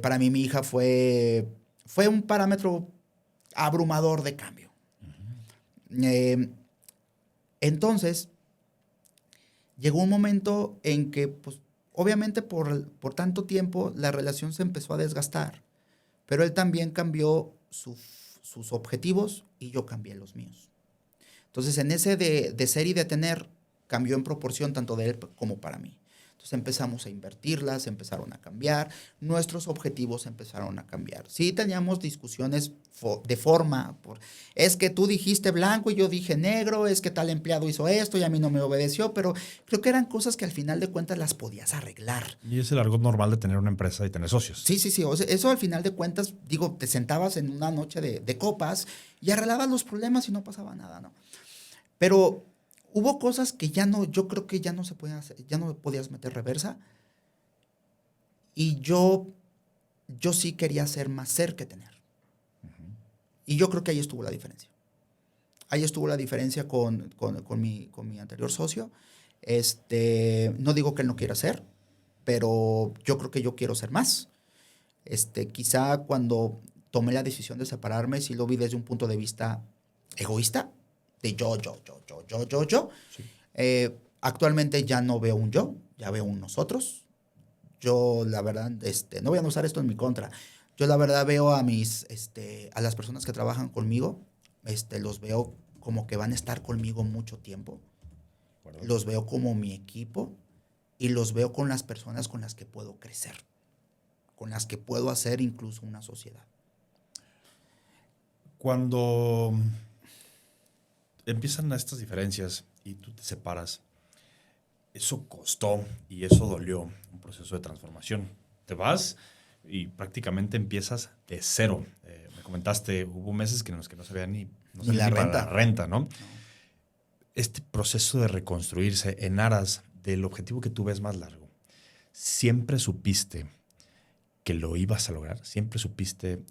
Speaker 1: Para mí mi hija fue un parámetro abrumador de cambio. Entonces, llegó un momento en que, pues, obviamente por tanto tiempo la relación se empezó a desgastar, pero él también cambió sus objetivos y yo cambié los míos. Entonces, en ese de ser y de tener, cambió en proporción tanto de él como para mí. Entonces empezamos a invertirlas, empezaron a cambiar, nuestros objetivos empezaron a cambiar. Sí teníamos discusiones de forma, es que tú dijiste blanco y yo dije negro, es que tal empleado hizo esto y a mí no me obedeció, pero creo que eran cosas que al final de cuentas las podías arreglar.
Speaker 2: Y es el argot normal de tener una empresa y tener socios.
Speaker 1: Sí. O sea, eso al final de cuentas, digo, te sentabas en una noche de copas y arreglabas los problemas y no pasaba nada, ¿no? Pero hubo cosas que yo creo que ya no se podían hacer, ya no podías meter reversa. Y yo sí quería ser más ser que tener. Y yo creo que ahí estuvo la diferencia. Ahí estuvo la diferencia con mi anterior socio. No digo que él no quiera ser, pero yo creo que yo quiero ser más. Quizá cuando tomé la decisión de separarme, sí lo vi desde un punto de vista egoísta. De yo. Sí. Actualmente ya no veo un yo, ya veo un nosotros. Yo, la verdad, no voy a usar esto en mi contra. Yo, la verdad, veo a las personas que trabajan conmigo, los veo como que van a estar conmigo mucho tiempo. ¿Verdad? Los veo como mi equipo y los veo con las personas con las que puedo crecer, con las que puedo hacer incluso una sociedad.
Speaker 2: Cuando empiezan estas diferencias y tú te separas, eso costó y eso dolió, un proceso de transformación. Te vas y prácticamente empiezas de cero. Me comentaste, hubo meses en los que no sabía ni
Speaker 1: la renta.
Speaker 2: Para la renta, ¿no? Este proceso de reconstruirse en aras del objetivo que tú ves más largo, ¿siempre supiste que lo ibas a lograr? ¿Siempre supiste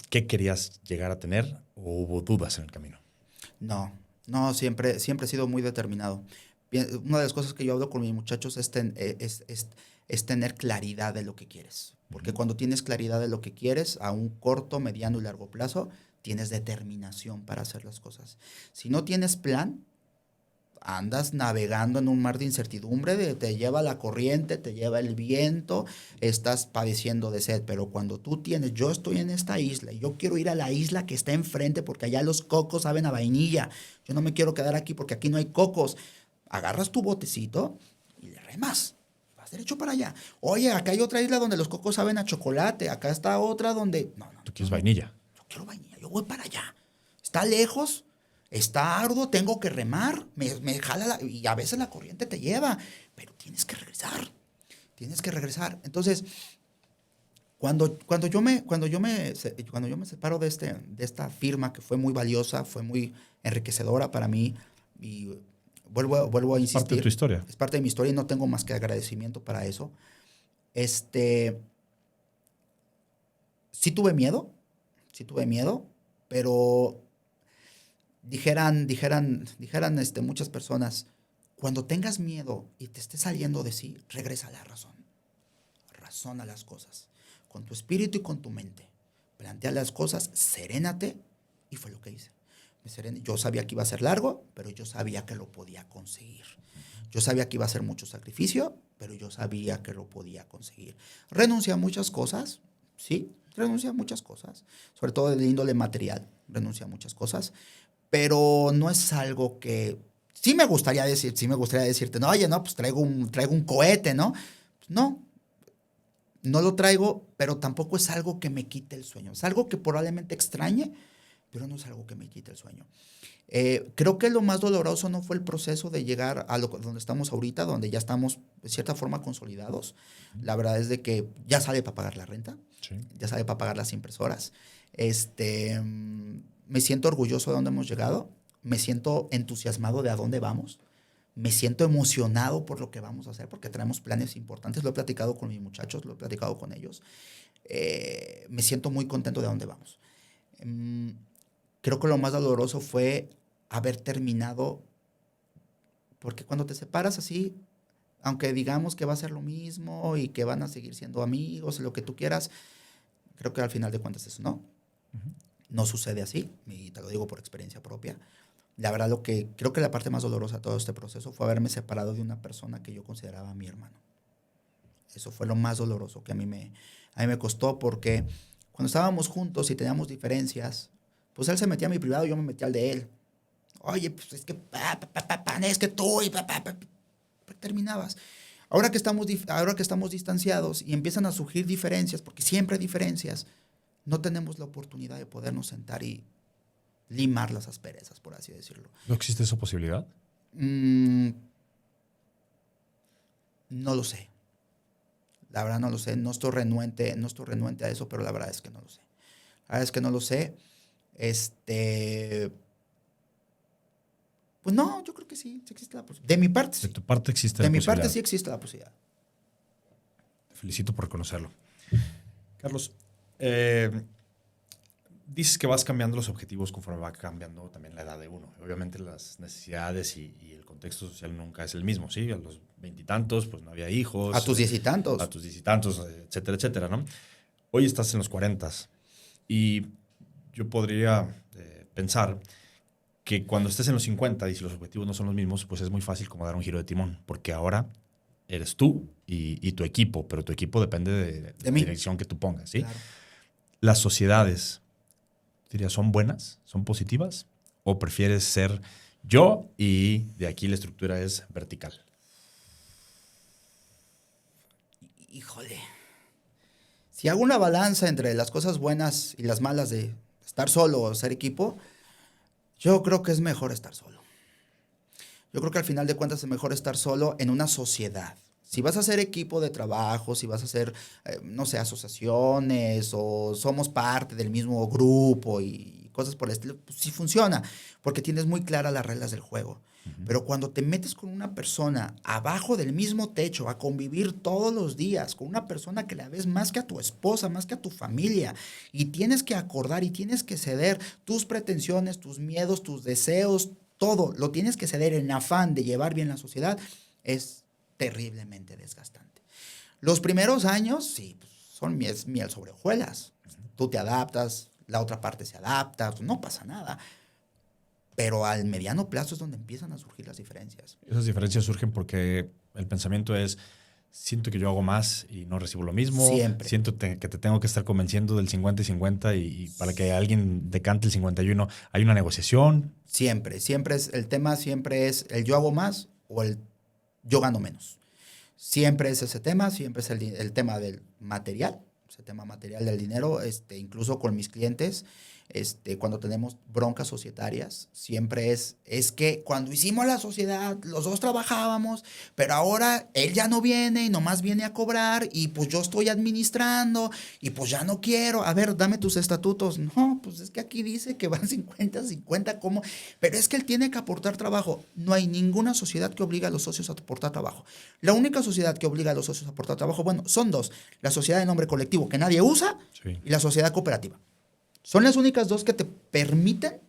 Speaker 2: qué querías llegar a tener o hubo dudas en el camino?
Speaker 1: No, siempre he sido muy determinado. Una de las cosas que yo hablo con mis muchachos es tener claridad de lo que quieres. Porque cuando tienes claridad de lo que quieres, a un corto, mediano y largo plazo, tienes determinación para hacer las cosas. Si no tienes plan, andas navegando en un mar de incertidumbre, te lleva la corriente, te lleva el viento, estás padeciendo de sed. Pero cuando tú yo estoy en esta isla y yo quiero ir a la isla que está enfrente porque allá los cocos saben a vainilla. Yo no me quiero quedar aquí porque aquí no hay cocos. Agarras tu botecito y le remas. Vas derecho para allá. Oye, acá hay otra isla donde los cocos saben a chocolate. Acá está otra donde... No.
Speaker 2: ¿Tú quieres vainilla?
Speaker 1: Yo quiero vainilla. Yo voy para allá. Está lejos. Está arduo, tengo que remar, me jala y a veces la corriente te lleva, pero tienes que regresar. Entonces, cuando yo me separo de esta firma que fue muy valiosa, fue muy enriquecedora para mí y vuelvo a insistir.
Speaker 2: Parte de tu historia.
Speaker 1: Es parte de mi historia y no tengo más que agradecimiento para eso. Sí tuve miedo, pero dijeran muchas personas, cuando tengas miedo y te esté saliendo de sí, regresa a la razón. Razona las cosas. Con tu espíritu y con tu mente. Plantea las cosas, serénate, y fue lo que hice. Yo sabía que iba a ser largo, pero yo sabía que lo podía conseguir. Yo sabía que iba a ser mucho sacrificio, pero yo sabía que lo podía conseguir. Renuncié a muchas cosas, sí, renuncié a muchas cosas, sobre todo del índole material, renuncié a muchas cosas, pero no es algo que... Sí me gustaría decirte, no, oye, no, pues traigo un cohete, ¿no? No, no lo traigo, pero tampoco es algo que me quite el sueño. Es algo que probablemente extrañe, pero no es algo que me quite el sueño. Creo que lo más doloroso no fue el proceso de llegar a donde estamos ahorita, donde ya estamos de cierta forma consolidados. La verdad es de que ya sale para pagar la renta, sí. Ya sale para pagar las impresoras. Me siento orgulloso de dónde hemos llegado, me siento entusiasmado de a dónde vamos, me siento emocionado por lo que vamos a hacer, porque tenemos planes importantes. Lo he platicado con mis muchachos, lo he platicado con ellos. Me siento muy contento de dónde vamos. Creo que lo más doloroso fue haber terminado, porque cuando te separas así, aunque digamos que va a ser lo mismo y que van a seguir siendo amigos, lo que tú quieras, creo que al final de cuentas eso no. No sucede así, y te lo digo por experiencia propia. La verdad, creo que la parte más dolorosa de todo este proceso fue haberme separado de una persona que yo consideraba mi hermano. Eso fue lo más doloroso que a mí me costó, porque cuando estábamos juntos y teníamos diferencias, pues él se metía a mi privado y yo me metía al de él. Oye, pues es que, es que tú, y terminabas. Ahora que estamos distanciados y empiezan a surgir diferencias, porque siempre hay diferencias, no tenemos la oportunidad de podernos sentar y limar las asperezas, por así decirlo.
Speaker 2: ¿No existe esa posibilidad?
Speaker 1: No lo sé. La verdad no lo sé. No estoy renuente a eso, pero la verdad es que no lo sé. La verdad es que no lo sé. Pues no, yo creo que sí existe la posibilidad. De mi parte sí.
Speaker 2: De tu parte existe la
Speaker 1: posibilidad. De mi parte
Speaker 2: posibilidad.
Speaker 1: sí existe la posibilidad.
Speaker 2: Te felicito por reconocerlo. Carlos, dices que vas cambiando los objetivos conforme va cambiando también la edad de uno. Obviamente las necesidades y el contexto social nunca es el mismo, ¿sí? A los 20 y tantos, pues no había hijos.
Speaker 1: A tus 10 y tantos.
Speaker 2: A tus 10 y tantos, etcétera, etcétera, ¿no? Hoy estás en los 40 y yo podría pensar que cuando estés en los 50 y si los objetivos no son los mismos, pues es muy fácil como dar un giro de timón, porque ahora eres tú y tu equipo, pero tu equipo depende de la dirección que tú pongas, ¿sí? Claro. Las sociedades, dirías, ¿son buenas? ¿Son positivas? ¿O prefieres ser yo y de aquí la estructura es vertical?
Speaker 1: Híjole. Si hago una balanza entre las cosas buenas y las malas de estar solo o ser equipo, yo creo que es mejor estar solo. Yo creo que al final de cuentas es mejor estar solo en una sociedad. Si vas a hacer equipo de trabajo, si vas a hacer, no sé, asociaciones o somos parte del mismo grupo y cosas por el estilo, pues sí funciona, porque tienes muy claras las reglas del juego. Uh-huh. Pero cuando te metes con una persona abajo del mismo techo a convivir todos los días, con una persona que la ves más que a tu esposa, más que a tu familia, y tienes que acordar y tienes que ceder tus pretensiones, tus miedos, tus deseos, todo, lo tienes que ceder en afán de llevar bien la sociedad, es terriblemente desgastante. Los primeros años, sí, pues, son miel sobre hojuelas. Tú te adaptas, la otra parte se adapta, pues, no pasa nada. Pero al mediano plazo es donde empiezan a surgir las diferencias.
Speaker 2: Esas diferencias surgen porque el pensamiento es, siento que yo hago más y no recibo lo mismo.
Speaker 1: Siempre.
Speaker 2: Siento que te tengo que estar convenciendo del 50 y 50 y para que alguien decante el 51 hay una negociación.
Speaker 1: Siempre el tema siempre es el yo hago más o el yo gano menos. Siempre es ese tema, siempre es el tema del material, ese tema material del dinero, incluso con mis clientes. cuando tenemos broncas societarias, siempre es que cuando hicimos la sociedad, los dos trabajábamos, pero ahora él ya no viene y nomás viene a cobrar y pues yo estoy administrando y pues ya no quiero. A ver, dame tus estatutos. No, pues es que aquí dice que van 50-50, ¿cómo? Pero es que él tiene que aportar trabajo. No hay ninguna sociedad que obligue a los socios a aportar trabajo. La única sociedad que obliga a los socios a aportar trabajo, bueno, son dos. La sociedad de nombre colectivo que nadie usa y la sociedad cooperativa. Son las únicas dos que te permiten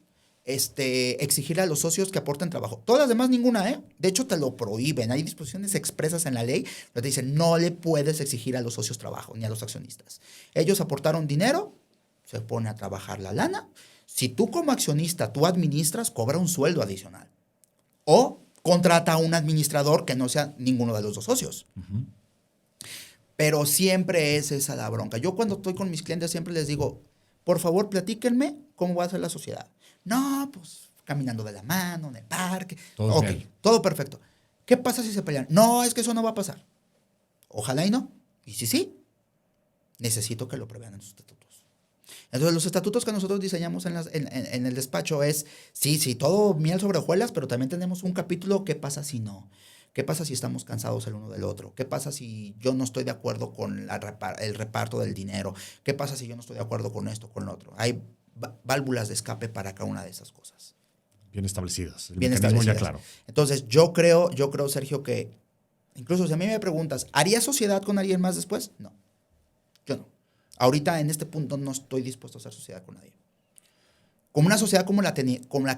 Speaker 1: exigir a los socios que aporten trabajo. Todas las demás, ninguna, ¿eh? De hecho, te lo prohíben. Hay disposiciones expresas en la ley donde te dicen no le puedes exigir a los socios trabajo ni a los accionistas. Ellos aportaron dinero, se pone a trabajar la lana. Si tú como accionista, tú administras, cobra un sueldo adicional. O contrata a un administrador que no sea ninguno de los dos socios. Uh-huh. Pero siempre es esa la bronca. Yo cuando estoy con mis clientes siempre les digo, por favor, platíquenme cómo va a ser la sociedad. No, pues caminando de la mano, en el parque.
Speaker 2: Todo
Speaker 1: ok, bien. Todo perfecto. ¿Qué pasa si se pelean? No, es que eso no va a pasar. Ojalá y no. Y si sí, necesito que lo prevean en sus estatutos. Entonces, los estatutos que nosotros diseñamos en el despacho es, sí, todo miel sobre hojuelas, pero también tenemos un capítulo, ¿qué pasa si no? ¿Qué pasa si estamos cansados el uno del otro? ¿Qué pasa si yo no estoy de acuerdo con el reparto del dinero? ¿Qué pasa si yo no estoy de acuerdo con esto, con lo otro? Hay válvulas de escape para cada una de esas cosas.
Speaker 2: Bien establecidas.
Speaker 1: El mecanismo ya claro. Entonces, yo creo, Sergio, que incluso si a mí me preguntas, ¿haría sociedad con alguien más después? No. Yo no. Ahorita, en este punto, no estoy dispuesto a hacer sociedad con nadie. Como una sociedad como la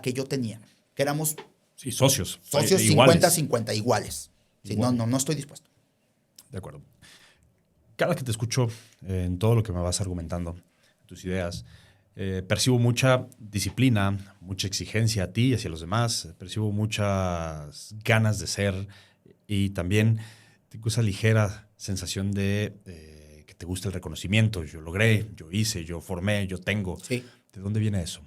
Speaker 1: que yo tenía, que éramos...
Speaker 2: Sí, socios.
Speaker 1: Socios 50-50, iguales. Sí, no estoy dispuesto.
Speaker 2: De acuerdo. Cada que te escucho en todo lo que me vas argumentando, tus ideas, percibo mucha disciplina, mucha exigencia a ti y hacia los demás. Percibo muchas ganas de ser y también tengo esa ligera sensación de que te gusta el reconocimiento. Yo logré, yo hice, yo formé, yo tengo.
Speaker 1: Sí.
Speaker 2: ¿De dónde viene eso?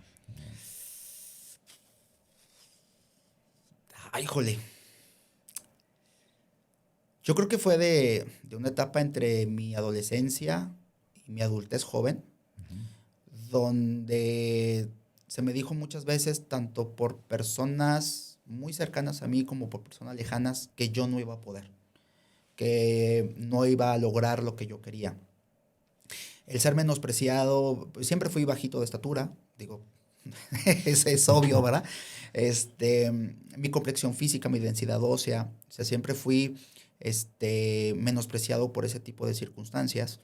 Speaker 1: Ay, jole. Yo creo que fue de una etapa entre mi adolescencia y mi adultez joven, uh-huh, donde se me dijo muchas veces, tanto por personas muy cercanas a mí como por personas lejanas, que yo no iba a poder, que no iba a lograr lo que yo quería. El ser menospreciado, pues siempre fui bajito de estatura, digo, es obvio, ¿verdad? Mi complexión física, mi densidad ósea, o sea, siempre fui menospreciado por ese tipo de circunstancias.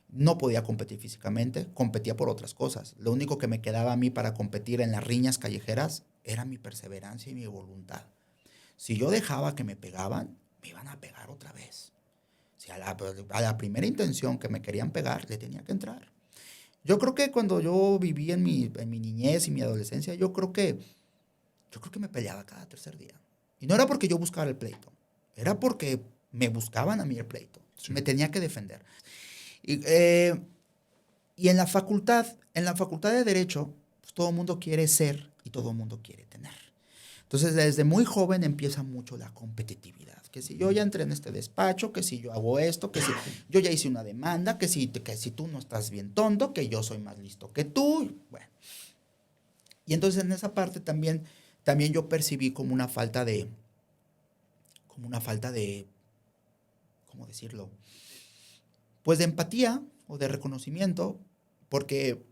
Speaker 1: No podía competir físicamente, competía por otras cosas. Lo único que me quedaba a mí para competir en las riñas callejeras era mi perseverancia y mi voluntad. Si yo dejaba que me pegaban, me iban a pegar otra vez. Si a la primera intención que me querían pegar, le tenía que entrar. Yo creo que cuando yo viví en mi niñez y mi adolescencia, yo creo que me peleaba cada tercer día. Y no era porque yo buscaba el pleito, era porque me buscaban a mí el pleito. Sí. Me tenía que defender. Y en la facultad de Derecho, pues todo el mundo quiere ser y todo el mundo quiere tener. Entonces, desde muy joven empieza mucho la competitividad. Que si yo ya entré en este despacho, que si yo hago esto, que si yo ya hice una demanda, que si tú no estás bien tonto, que yo soy más listo que tú. Bueno. Y entonces en esa parte también yo percibí como una falta de, ¿cómo decirlo? Pues de empatía o de reconocimiento, porque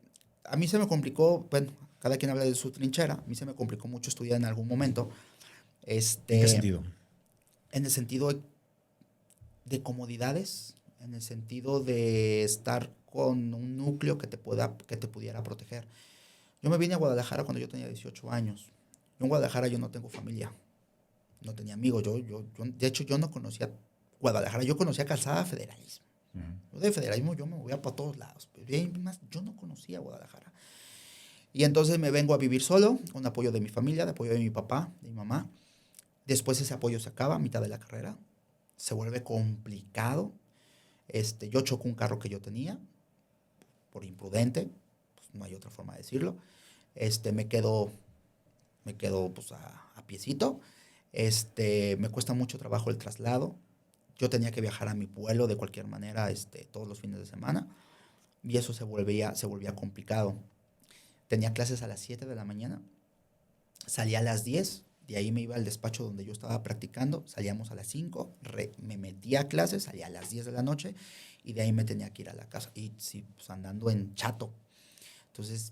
Speaker 1: a mí se me complicó, bueno, cada quien habla de su trinchera, a mí se me complicó mucho estudiar en algún momento.
Speaker 2: ¿En qué sentido?
Speaker 1: En el sentido de comodidades, en el sentido de estar con un núcleo que te pudiera proteger. Yo me vine a Guadalajara cuando yo tenía 18 años. Yo en Guadalajara yo no tengo familia, no tenía amigos. De hecho, yo no conocía Guadalajara, yo conocía Calzada Federalismo. Uh-huh. Yo de federalismo yo me movía para todos lados. Yo no conocía Guadalajara. Y entonces me vengo a vivir solo, con apoyo de mi familia, de apoyo de mi papá, de mi mamá. Después ese apoyo se acaba a mitad de la carrera. Se vuelve complicado. Yo choco un carro que yo tenía, por imprudente, pues no hay otra forma de decirlo. Me quedo pues a piecito. Me cuesta mucho trabajo el traslado. Yo tenía que viajar a mi pueblo de cualquier manera todos los fines de semana. Y eso se volvía complicado. tenía clases a las 7 de la mañana, salía a las 10, de ahí me iba al despacho donde yo estaba practicando, salíamos a las 5, me metía a clases, salía a las 10 de la noche y de ahí me tenía que ir a la casa. Y sí, pues andando en chato. Entonces,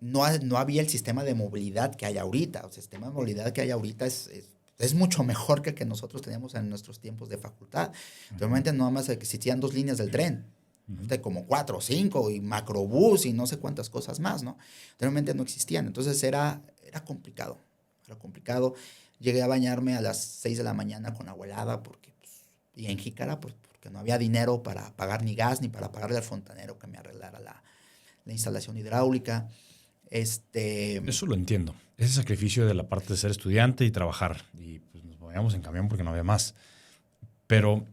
Speaker 1: no había el sistema de movilidad que hay ahorita. El sistema de movilidad que hay ahorita es mucho mejor que el que nosotros teníamos en nuestros tiempos de facultad. Normalmente nada más existían 2 líneas del tren. Como 4 o 5 y macrobús y no sé cuántas cosas más, ¿no? Realmente no existían. Entonces era complicado. Era complicado. Llegué a bañarme a las 6 de la mañana con agua helada y en jícara porque no había dinero para pagar ni gas ni para pagarle al fontanero que me arreglara la instalación hidráulica.
Speaker 2: Eso lo entiendo. Ese sacrificio de la parte de ser estudiante y trabajar. Y pues nos movíamos en camión porque no había más. Pero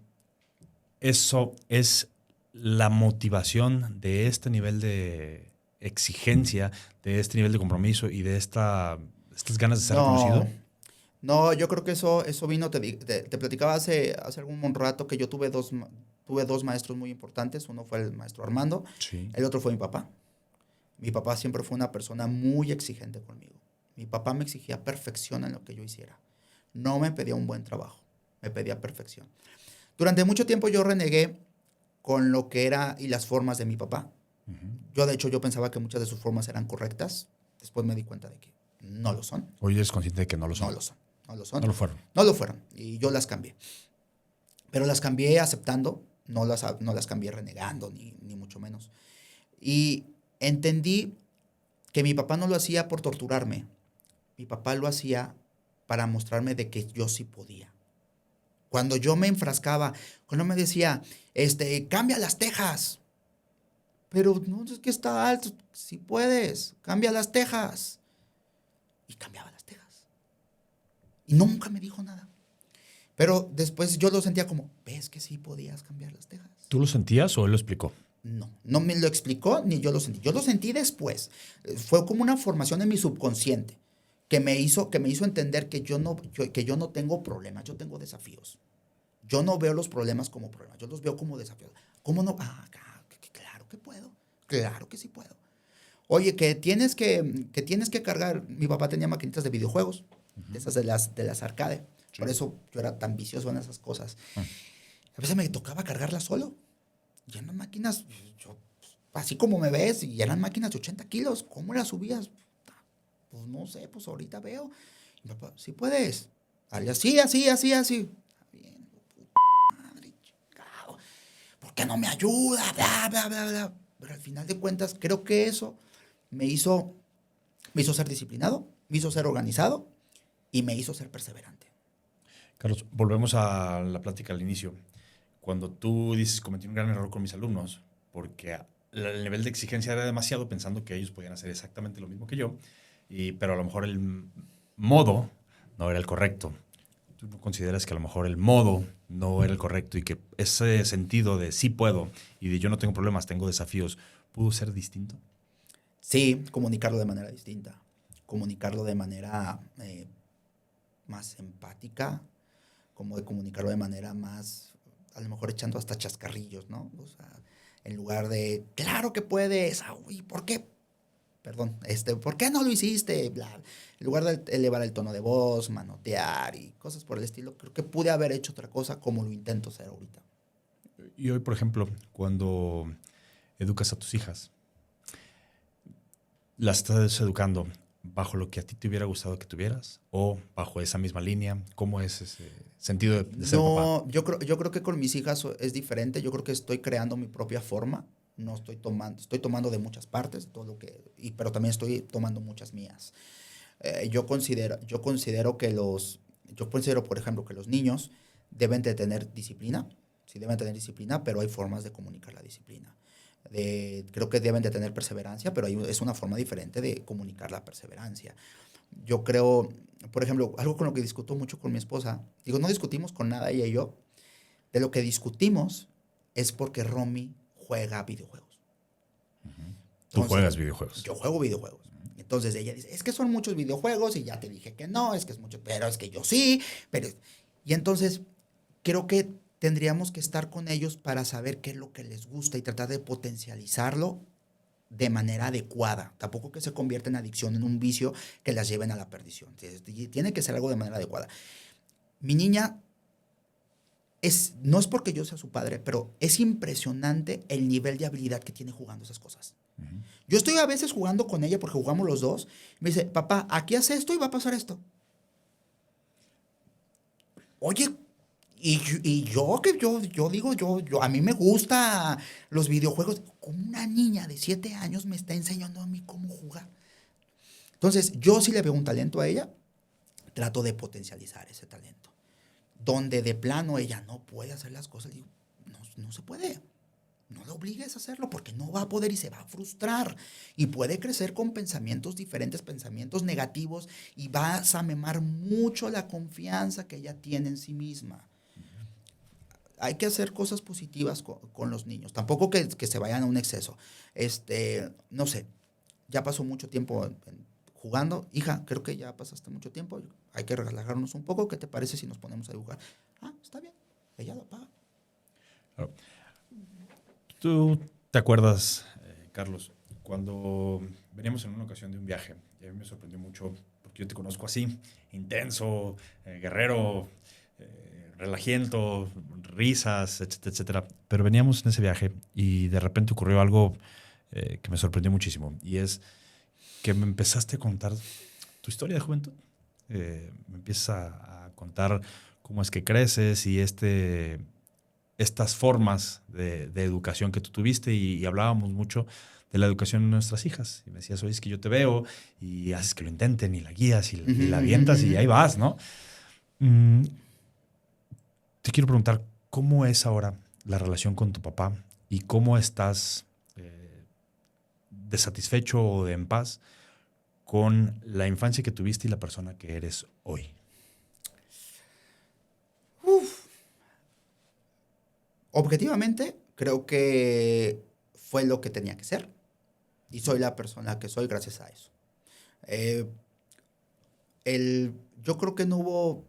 Speaker 2: eso es la motivación de este nivel de exigencia, de este nivel de compromiso y de estas ganas de ser reconocido.
Speaker 1: No, yo creo que eso vino, te platicaba hace algún rato que yo tuve dos maestros muy importantes. Uno fue el maestro Armando,
Speaker 2: Sí.
Speaker 1: el otro fue mi papá. Mi papá siempre fue una persona muy exigente conmigo. Mi papá me exigía perfección en lo que yo hiciera. No me pedía un buen trabajo, me pedía perfección. Durante mucho tiempo yo renegué con lo que era y las formas de mi papá.
Speaker 2: Uh-huh.
Speaker 1: De hecho, yo pensaba que muchas de sus formas eran correctas. Después me di cuenta de que no lo son.
Speaker 2: Hoy eres consciente de que no lo son.
Speaker 1: No lo son. No lo son.
Speaker 2: No lo fueron.
Speaker 1: No lo fueron. Y yo las cambié. Pero las cambié aceptando. No las cambié renegando, ni mucho menos. Y entendí que mi papá no lo hacía por torturarme. Mi papá lo hacía para mostrarme de que yo sí podía. Cuando yo me enfrascaba, cuando me decía, cambia las tejas. Pero no, es que está alto. Sí puedes, cambia las tejas. Y cambiaba las tejas. Y nunca me dijo nada. Pero después yo lo sentía como, ¿ves que sí podías cambiar las tejas?
Speaker 2: ¿Tú lo sentías o él lo explicó?
Speaker 1: No me lo explicó ni yo lo sentí. Yo lo sentí después. Fue como una formación en mi subconsciente que me hizo entender que yo no tengo problemas, yo tengo desafíos. Yo no veo los problemas como problemas, yo los veo como desafíos. ¿Cómo no? Claro que puedo. Claro que sí puedo. Oye, que tienes que cargar. Mi papá tenía maquinitas de videojuegos, uh-huh, esas de las arcade. Sí. Por eso yo era tan vicioso en esas cosas. Uh-huh. A veces me tocaba cargarlas solo. Y eran máquinas, así como me ves, y eran máquinas de 80 kilos. ¿Cómo las subías? Pues no sé, pues ahorita veo. Y mi papá, sí puedes. Así. Está bien, puta madre, chingado. ¿Por qué no me ayuda? Bla, bla, bla, bla. Pero al final de cuentas, creo que eso me hizo ser disciplinado, me hizo ser organizado y me hizo ser perseverante.
Speaker 2: Carlos, volvemos a la plática al inicio. Cuando tú dices, cometí un gran error con mis alumnos, porque el nivel de exigencia era demasiado, pensando que ellos podían hacer exactamente lo mismo que yo, pero a lo mejor el modo no era el correcto. ¿Tú no consideras que a lo mejor el modo no era el correcto y que ese sentido de sí puedo y de yo no tengo problemas, tengo desafíos, pudo ser distinto?
Speaker 1: Sí, comunicarlo de manera distinta, comunicarlo de manera más empática, como de comunicarlo de manera más, a lo mejor echando hasta chascarrillos, ¿no? O sea, en lugar de, claro que puedes, ¿y por qué? Perdón, ¿por qué no lo hiciste? Bla. En lugar de elevar el tono de voz, manotear y cosas por el estilo, creo que pude haber hecho otra cosa como lo intento hacer ahorita.
Speaker 2: Y hoy, por ejemplo, cuando educas a tus hijas, ¿las estás educando bajo lo que a ti te hubiera gustado que tuvieras o bajo esa misma línea? ¿Cómo es ese sentido de ser papá?
Speaker 1: No, yo creo que con mis hijas es diferente. Yo creo que estoy creando mi propia forma. No estoy tomando de muchas partes, pero también estoy tomando muchas mías. Yo considero, por ejemplo, que los niños deben de tener disciplina. Sí, deben tener disciplina, pero hay formas de comunicar la disciplina. Creo que deben de tener perseverancia, pero es una forma diferente de comunicar la perseverancia. Yo creo, por ejemplo, algo con lo que discuto mucho con mi esposa, no discutimos con nada ella y yo, de lo que discutimos es porque Romy juega videojuegos.
Speaker 2: Uh-huh. ¿Tú juegas videojuegos?
Speaker 1: Yo juego videojuegos. Uh-huh. Entonces ella dice, es que son muchos videojuegos y ya te dije que no, es que es mucho, pero es que yo sí. Y entonces creo que tendríamos que estar con ellos para saber qué es lo que les gusta y tratar de potencializarlo de manera adecuada. Tampoco que se convierta en adicción, en un vicio que las lleven a la perdición. Tiene que ser algo de manera adecuada. Mi niña no es porque yo sea su padre, pero es impresionante el nivel de habilidad que tiene jugando esas cosas. Yo estoy a veces jugando con ella porque jugamos los dos. Me dice, papá, aquí hace esto y va a pasar esto. Oye, yo digo, a mí me gusta los videojuegos. Como una niña de 7 años me está enseñando a mí cómo jugar. Entonces, yo sí le veo un talento a ella, trato de potencializar ese talento. Donde de plano ella no puede hacer las cosas, digo, no se puede. No le obligues a hacerlo porque no va a poder y se va a frustrar. Y puede crecer con pensamientos diferentes, pensamientos negativos, y vas a memar mucho la confianza que ella tiene en sí misma. Hay que hacer cosas positivas con los niños. Tampoco que se vayan a un exceso. No sé, ya pasó mucho tiempo jugando. Hija, creo que ya pasaste mucho tiempo. Hay que relajarnos un poco. ¿Qué te parece si nos ponemos a dibujar? Ah, está bien. Ella lo paga.
Speaker 2: Claro. ¿Tú te acuerdas, Carlos, cuando veníamos en una ocasión de un viaje? Y a mí me sorprendió mucho porque yo te conozco así, intenso, guerrero, relajiento, risas, etcétera, etcétera. Pero veníamos en ese viaje y de repente ocurrió algo que me sorprendió muchísimo. Y es que me empezaste a contar tu historia de juventud. Me empiezas a contar cómo es que creces y estas formas de educación que tú tuviste y hablábamos mucho de la educación de nuestras hijas. Y me decías, oye, es que yo te veo y haces que lo intenten y la guías y la avientas y ahí vas, ¿no? Te quiero preguntar, ¿cómo es ahora la relación con tu papá y cómo estás de satisfecho o de en paz con la infancia que tuviste y la persona que eres hoy?
Speaker 1: Objetivamente, creo que fue lo que tenía que ser. Y soy la persona que soy gracias a eso. Eh, yo creo que no hubo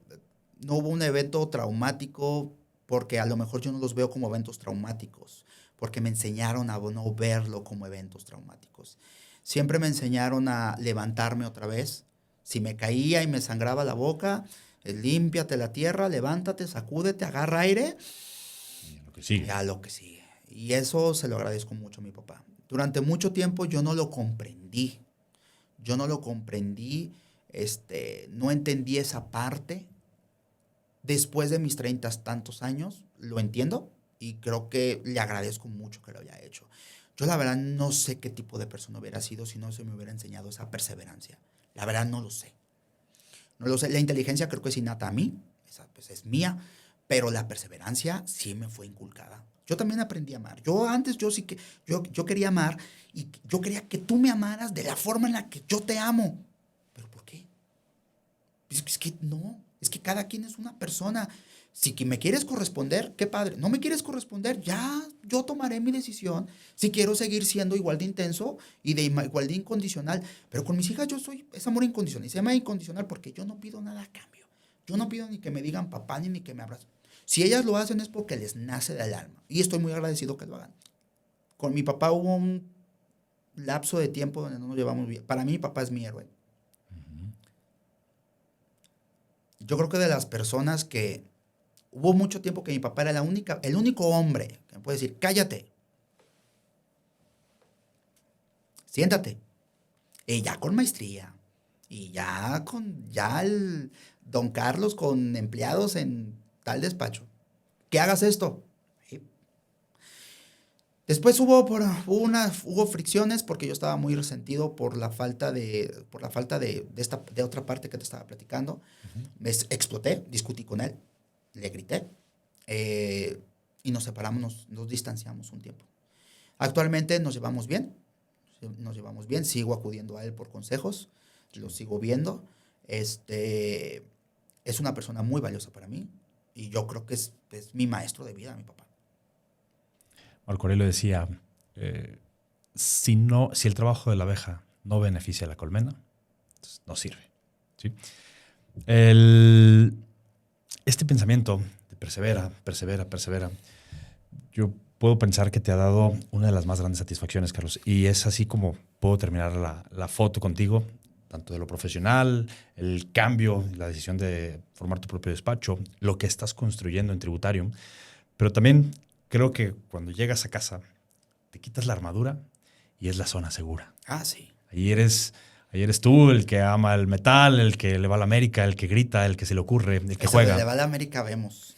Speaker 1: un evento traumático porque a lo mejor yo no los veo como eventos traumáticos, porque me enseñaron a no verlo como eventos traumáticos. Siempre me enseñaron a levantarme otra vez. Si me caía y me sangraba la boca, límpiate la tierra, levántate, sacúdete, agarra aire.
Speaker 2: Lo que sigue.
Speaker 1: Ya lo que sigue. Y eso se lo agradezco mucho a mi papá. Durante mucho tiempo yo no lo comprendí. Yo no lo comprendí, no entendí esa parte. Después de mis 30 tantos años, lo entiendo y creo que le agradezco mucho que lo haya hecho. Yo la verdad no sé qué tipo de persona hubiera sido si no se me hubiera enseñado esa perseverancia. La verdad no lo sé. No lo sé. La inteligencia creo que es innata a mí, esa pues es mía, pero la perseverancia sí me fue inculcada. Yo también aprendí a amar. Yo quería amar y yo quería que tú me amaras de la forma en la que yo te amo. ¿Pero por qué? Es que no, es que cada quien es una persona. Si me quieres corresponder, qué padre. No me quieres corresponder, ya yo tomaré mi decisión. Si quiero seguir siendo igual de intenso y de igual de incondicional. Pero con mis hijas es amor incondicional. Y se llama incondicional porque yo no pido nada a cambio. Yo no pido ni que me digan papá ni que me abracen. Si ellas lo hacen es porque les nace del alma. Y estoy muy agradecido que lo hagan. Con mi papá hubo un lapso de tiempo donde no nos llevamos bien. Para mí, mi papá es mi héroe. Yo creo que de las personas que hubo mucho tiempo que mi papá era el único hombre que me puede decir, cállate, siéntate. Y ya con maestría. Y ya el don Carlos con empleados en tal despacho. Que hagas esto. ¿Sí? Después hubo fricciones porque yo estaba muy resentido por la falta de otra parte que te estaba platicando. Me exploté, discutí con él, le grité y nos separamos, nos distanciamos un tiempo. Actualmente nos llevamos bien, sigo acudiendo a él por consejos, lo sigo viendo. Es una persona muy valiosa para mí y yo creo que es mi maestro de vida, mi papá.
Speaker 2: Marco Aurelio decía, si el trabajo de la abeja no beneficia a la colmena, entonces no sirve. ¿Sí? Este pensamiento de persevera, yo puedo pensar que te ha dado una de las más grandes satisfacciones, Carlos. Y es así como puedo terminar la foto contigo, tanto de lo profesional, el cambio, la decisión de formar tu propio despacho, lo que estás construyendo en Tributarium. Pero también creo que cuando llegas a casa, te quitas la armadura y es la zona segura.
Speaker 1: Ah, sí.
Speaker 2: Ahí eres tú el que ama el metal, el que le va a la América, el que grita, el que se le ocurre, el que
Speaker 1: Eso
Speaker 2: juega.
Speaker 1: de le va a la América vemos.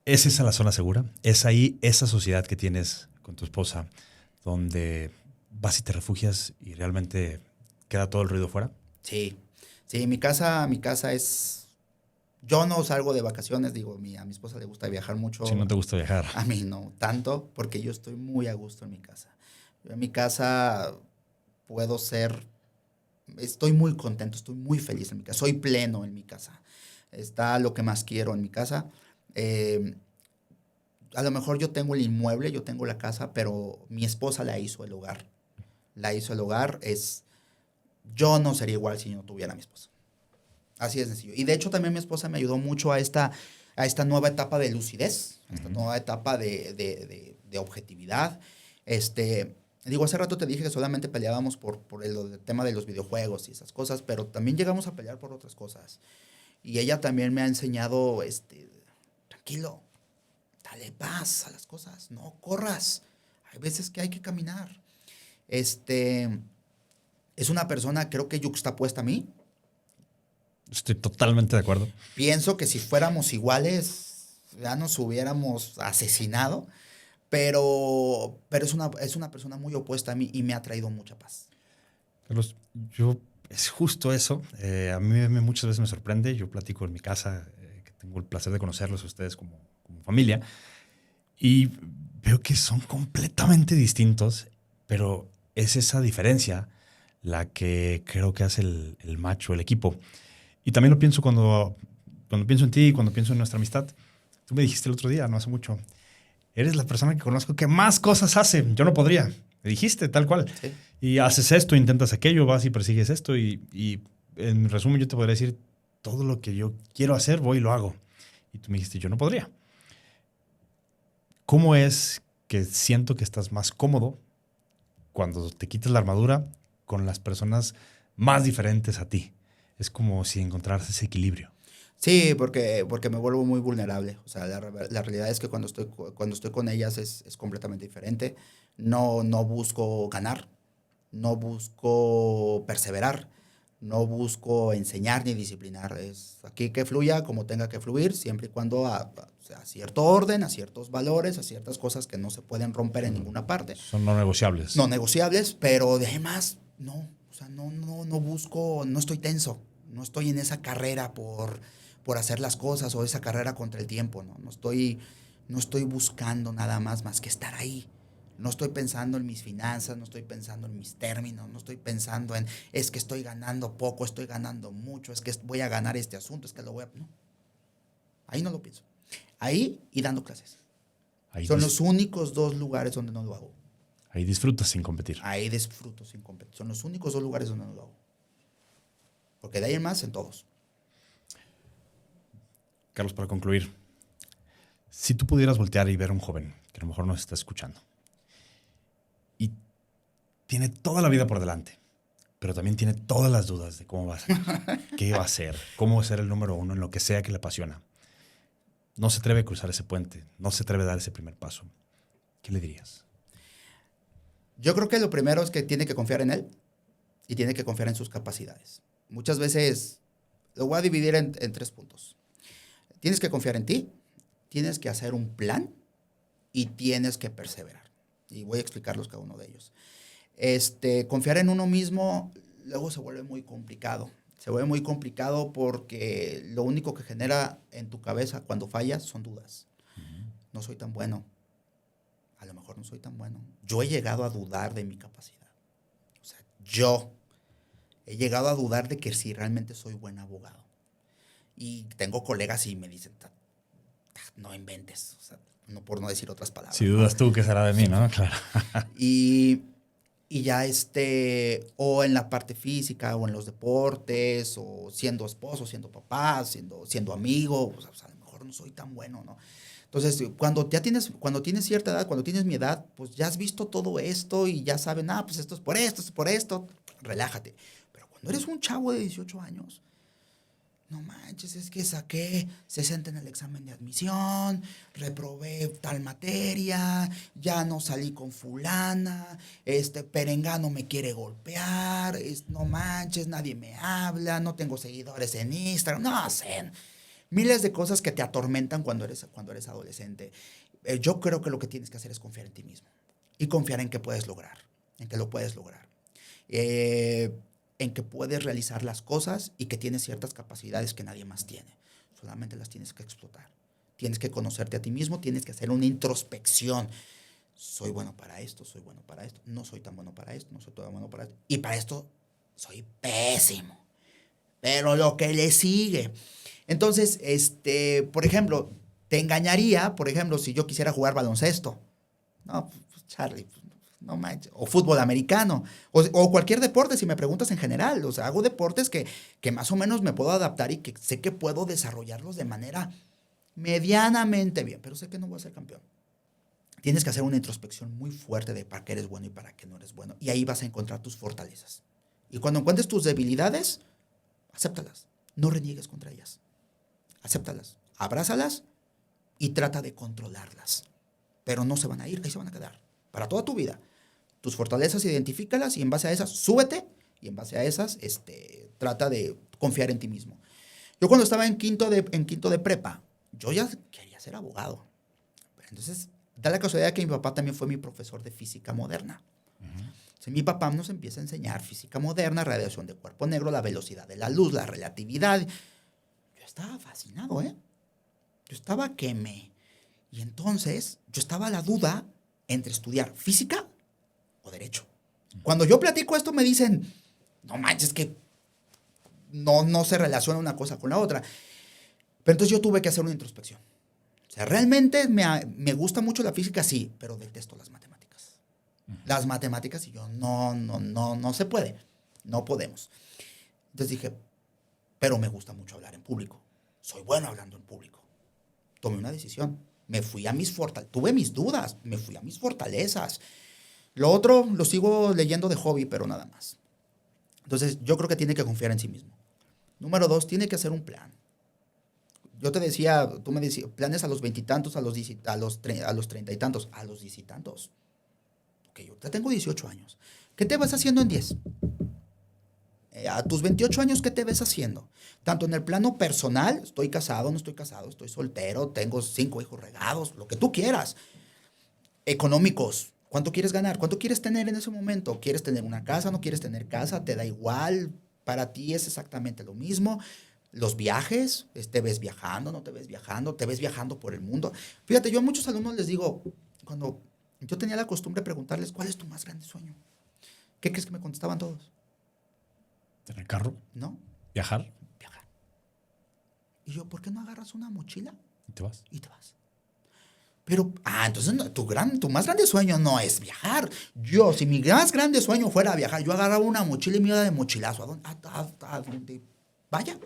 Speaker 2: ¿Es esa la zona segura? ¿Es ahí esa sociedad que tienes con tu esposa donde vas y te refugias y realmente queda todo el ruido fuera?
Speaker 1: Sí, sí, mi casa es... Yo no salgo de vacaciones, digo, a mi esposa le gusta viajar mucho.
Speaker 2: Si no te gusta viajar.
Speaker 1: A mí no tanto, porque yo estoy muy a gusto en mi casa. Yo en mi casa puedo ser... Estoy muy contento, estoy muy feliz en mi casa. Soy pleno en mi casa. Está lo que más quiero en mi casa. Eh, a lo mejor yo tengo el inmueble, yo tengo la casa, pero mi esposa la hizo el hogar. La hizo el hogar. Yo no sería igual si yo no tuviera a mi esposa. Así de sencillo. Y de hecho también mi esposa me ayudó mucho a esta nueva etapa de lucidez, a esta nueva etapa de objetividad. Digo, hace rato te dije que solamente peleábamos por el tema de los videojuegos y esas cosas, pero también llegamos a pelear por otras cosas. Y ella también me ha enseñado, tranquilo, dale paz a las cosas, no corras. Hay veces que hay que caminar. Es una persona, creo que yuxtapuesta a mí.
Speaker 2: Estoy totalmente de acuerdo.
Speaker 1: Pienso que si fuéramos iguales, ya nos hubiéramos asesinado, pero es una persona muy opuesta a mí y me ha traído mucha paz.
Speaker 2: Carlos, es justo eso. A mí muchas veces me sorprende. Yo platico en mi casa, que tengo el placer de conocerlos a ustedes como familia, y veo que son completamente distintos, pero es esa diferencia la que creo que hace el macho, el equipo. Y también lo pienso cuando pienso en ti, cuando pienso en nuestra amistad. Tú me dijiste el otro día, no hace mucho, eres la persona que conozco que más cosas hace. Yo no podría. Me dijiste tal cual.
Speaker 1: Sí.
Speaker 2: Y haces esto, intentas aquello, vas y persigues esto. Y en resumen yo te podría decir, todo lo que yo quiero hacer, voy y lo hago. Y tú me dijiste, yo no podría. ¿Cómo es que siento que estás más cómodo cuando te quitas la armadura con las personas más diferentes a ti? Es como si encontraras ese equilibrio.
Speaker 1: Sí, porque me vuelvo muy vulnerable. O sea, la realidad es que cuando estoy con ellas es completamente diferente. No busco ganar, no busco perseverar, no busco enseñar ni disciplinar. Es aquí que fluya como tenga que fluir, siempre y cuando a cierto orden, a ciertos valores, a ciertas cosas que no se pueden romper en ninguna parte.
Speaker 2: Son no negociables.
Speaker 1: No negociables, pero además no. O sea, no busco, no estoy tenso, no estoy en esa carrera por hacer las cosas o esa carrera contra el tiempo, ¿no? No estoy buscando nada más que estar ahí. No estoy pensando en mis finanzas, no estoy pensando en mis términos, no estoy pensando en es que estoy ganando poco, estoy ganando mucho, es que voy a ganar este asunto, es que lo voy a... No, ahí no lo pienso. Ahí y dando clases. Son los únicos 2 lugares donde no lo hago.
Speaker 2: Ahí disfrutas sin competir.
Speaker 1: Ahí disfruto sin competir. Son los únicos 2 lugares donde no lo hago. Porque de ahí en más, en todos.
Speaker 2: Carlos, para concluir, si tú pudieras voltear y ver a un joven que a lo mejor nos está escuchando y tiene toda la vida por delante, pero también tiene todas las dudas de cómo va a ser, qué va a ser, cómo va a ser el número 1 en lo que sea que le apasiona, no se atreve a cruzar ese puente, no se atreve a dar ese primer paso, ¿qué le dirías?
Speaker 1: Yo creo que lo primero es que tiene que confiar en él y tiene que confiar en sus capacidades. Muchas veces lo voy a dividir en 3 puntos. Tienes que confiar en ti, tienes que hacer un plan y tienes que perseverar. Y voy a explicarlos cada uno de ellos. Confiar en uno mismo luego se vuelve muy complicado. Se vuelve muy complicado porque lo único que genera en tu cabeza cuando fallas son dudas. No soy tan bueno. A lo mejor no soy tan bueno. Yo he llegado a dudar de mi capacidad. O sea, yo he llegado a dudar de que si realmente soy buen abogado. Y tengo colegas y me dicen, no inventes, o sea, no por no decir otras palabras.
Speaker 2: Si dudas tú, ¿qué será de mí, no? Claro.
Speaker 1: Y ya o en la parte física, o en los deportes, o siendo esposo, siendo papá, siendo amigo, pues, o sea, a lo mejor no soy tan bueno, ¿no? Entonces, cuando tienes cierta edad, cuando tienes mi edad, pues ya has visto todo esto y ya saben, pues esto es por esto, relájate. Pero cuando eres un chavo de 18 años, no manches, es que saqué 60 en el examen de admisión, reprobé tal materia, ya no salí con fulana, perengano me quiere golpear, no manches, nadie me habla, no tengo seguidores en Instagram, no sé, miles de cosas que te atormentan cuando eres adolescente. Yo creo que lo que tienes que hacer es confiar en ti mismo y confiar en que puedes lograr, en que lo puedes lograr. En que puedes realizar las cosas y que tienes ciertas capacidades que nadie más tiene. Solamente las tienes que explotar. Tienes que conocerte a ti mismo, tienes que hacer una introspección. Soy bueno para esto, no soy tan bueno para esto, no soy tan bueno para esto. Y para esto soy pésimo. Pero lo que le sigue. Entonces, por ejemplo, te engañaría, por ejemplo, si yo quisiera jugar baloncesto. No, pues Charlie, no manches. O fútbol americano. O cualquier deporte, si me preguntas en general. O sea, hago deportes que más o menos me puedo adaptar y que sé que puedo desarrollarlos de manera medianamente bien. Pero sé que no voy a ser campeón. Tienes que hacer una introspección muy fuerte de para qué eres bueno y para qué no eres bueno. Y ahí vas a encontrar tus fortalezas. Y cuando encuentres tus debilidades, acéptalas. No reniegues contra ellas. Acéptalas. Abrázalas y trata de controlarlas. Pero no se van a ir, ahí se van a quedar. Para toda tu vida. Tus fortalezas, identifícalas y en base a esas, súbete y en base a esas, trata de confiar en ti mismo. Yo cuando estaba en quinto de prepa, yo ya quería ser abogado. Entonces, da la casualidad que mi papá también fue mi profesor de física moderna. Entonces, mi papá nos empieza a enseñar física moderna, radiación de cuerpo negro, la velocidad de la luz, la relatividad. Yo estaba fascinado, Yo estaba que me... Y entonces, yo estaba a la duda entre estudiar física o derecho. Cuando yo platico esto me dicen, no manches, que no se relaciona una cosa con la otra. Pero entonces yo tuve que hacer una introspección. O sea, realmente me gusta mucho la física, sí, pero detesto las matemáticas. Las matemáticas y yo, no se puede. No podemos. Entonces dije, pero me gusta mucho hablar en público. Soy bueno hablando en público. Tomé una decisión. Me fui a mis fortalezas. Tuve mis dudas. Me fui a mis fortalezas. Lo otro lo sigo leyendo de hobby, pero nada más. Entonces, yo creo que tiene que confiar en sí mismo. Número 2, tiene que hacer un plan. Yo te decía, tú me decías, planes a los veintitantos, a los treinta y tantos, a los diez y tantos. Ok, yo ya tengo 18 años. ¿Qué te vas haciendo en 10? A tus 28 años, ¿qué te ves haciendo? Tanto en el plano personal, estoy casado, no estoy casado, estoy soltero, tengo 5 hijos regados, lo que tú quieras. Económicos, ¿cuánto quieres ganar? ¿Cuánto quieres tener en ese momento? ¿Quieres tener una casa? ¿No quieres tener casa? ¿Te da igual? Para ti es exactamente lo mismo. Los viajes, ¿te ves viajando? ¿No te ves viajando? ¿Te ves viajando por el mundo? Fíjate, yo a muchos alumnos les digo, cuando yo tenía la costumbre de preguntarles, ¿cuál es tu más grande sueño? ¿Qué crees que me contestaban todos?
Speaker 2: ¿Tener carro?
Speaker 1: ¿No?
Speaker 2: ¿Viajar?
Speaker 1: Viajar. Y yo, ¿por qué no agarras una mochila?
Speaker 2: ¿Y te vas?
Speaker 1: Y te vas. Pero, entonces tu más grande sueño no es viajar. Yo, si mi más grande sueño fuera viajar, yo agarraba una mochila y me iba de mochilazo. ¿A dónde vaya?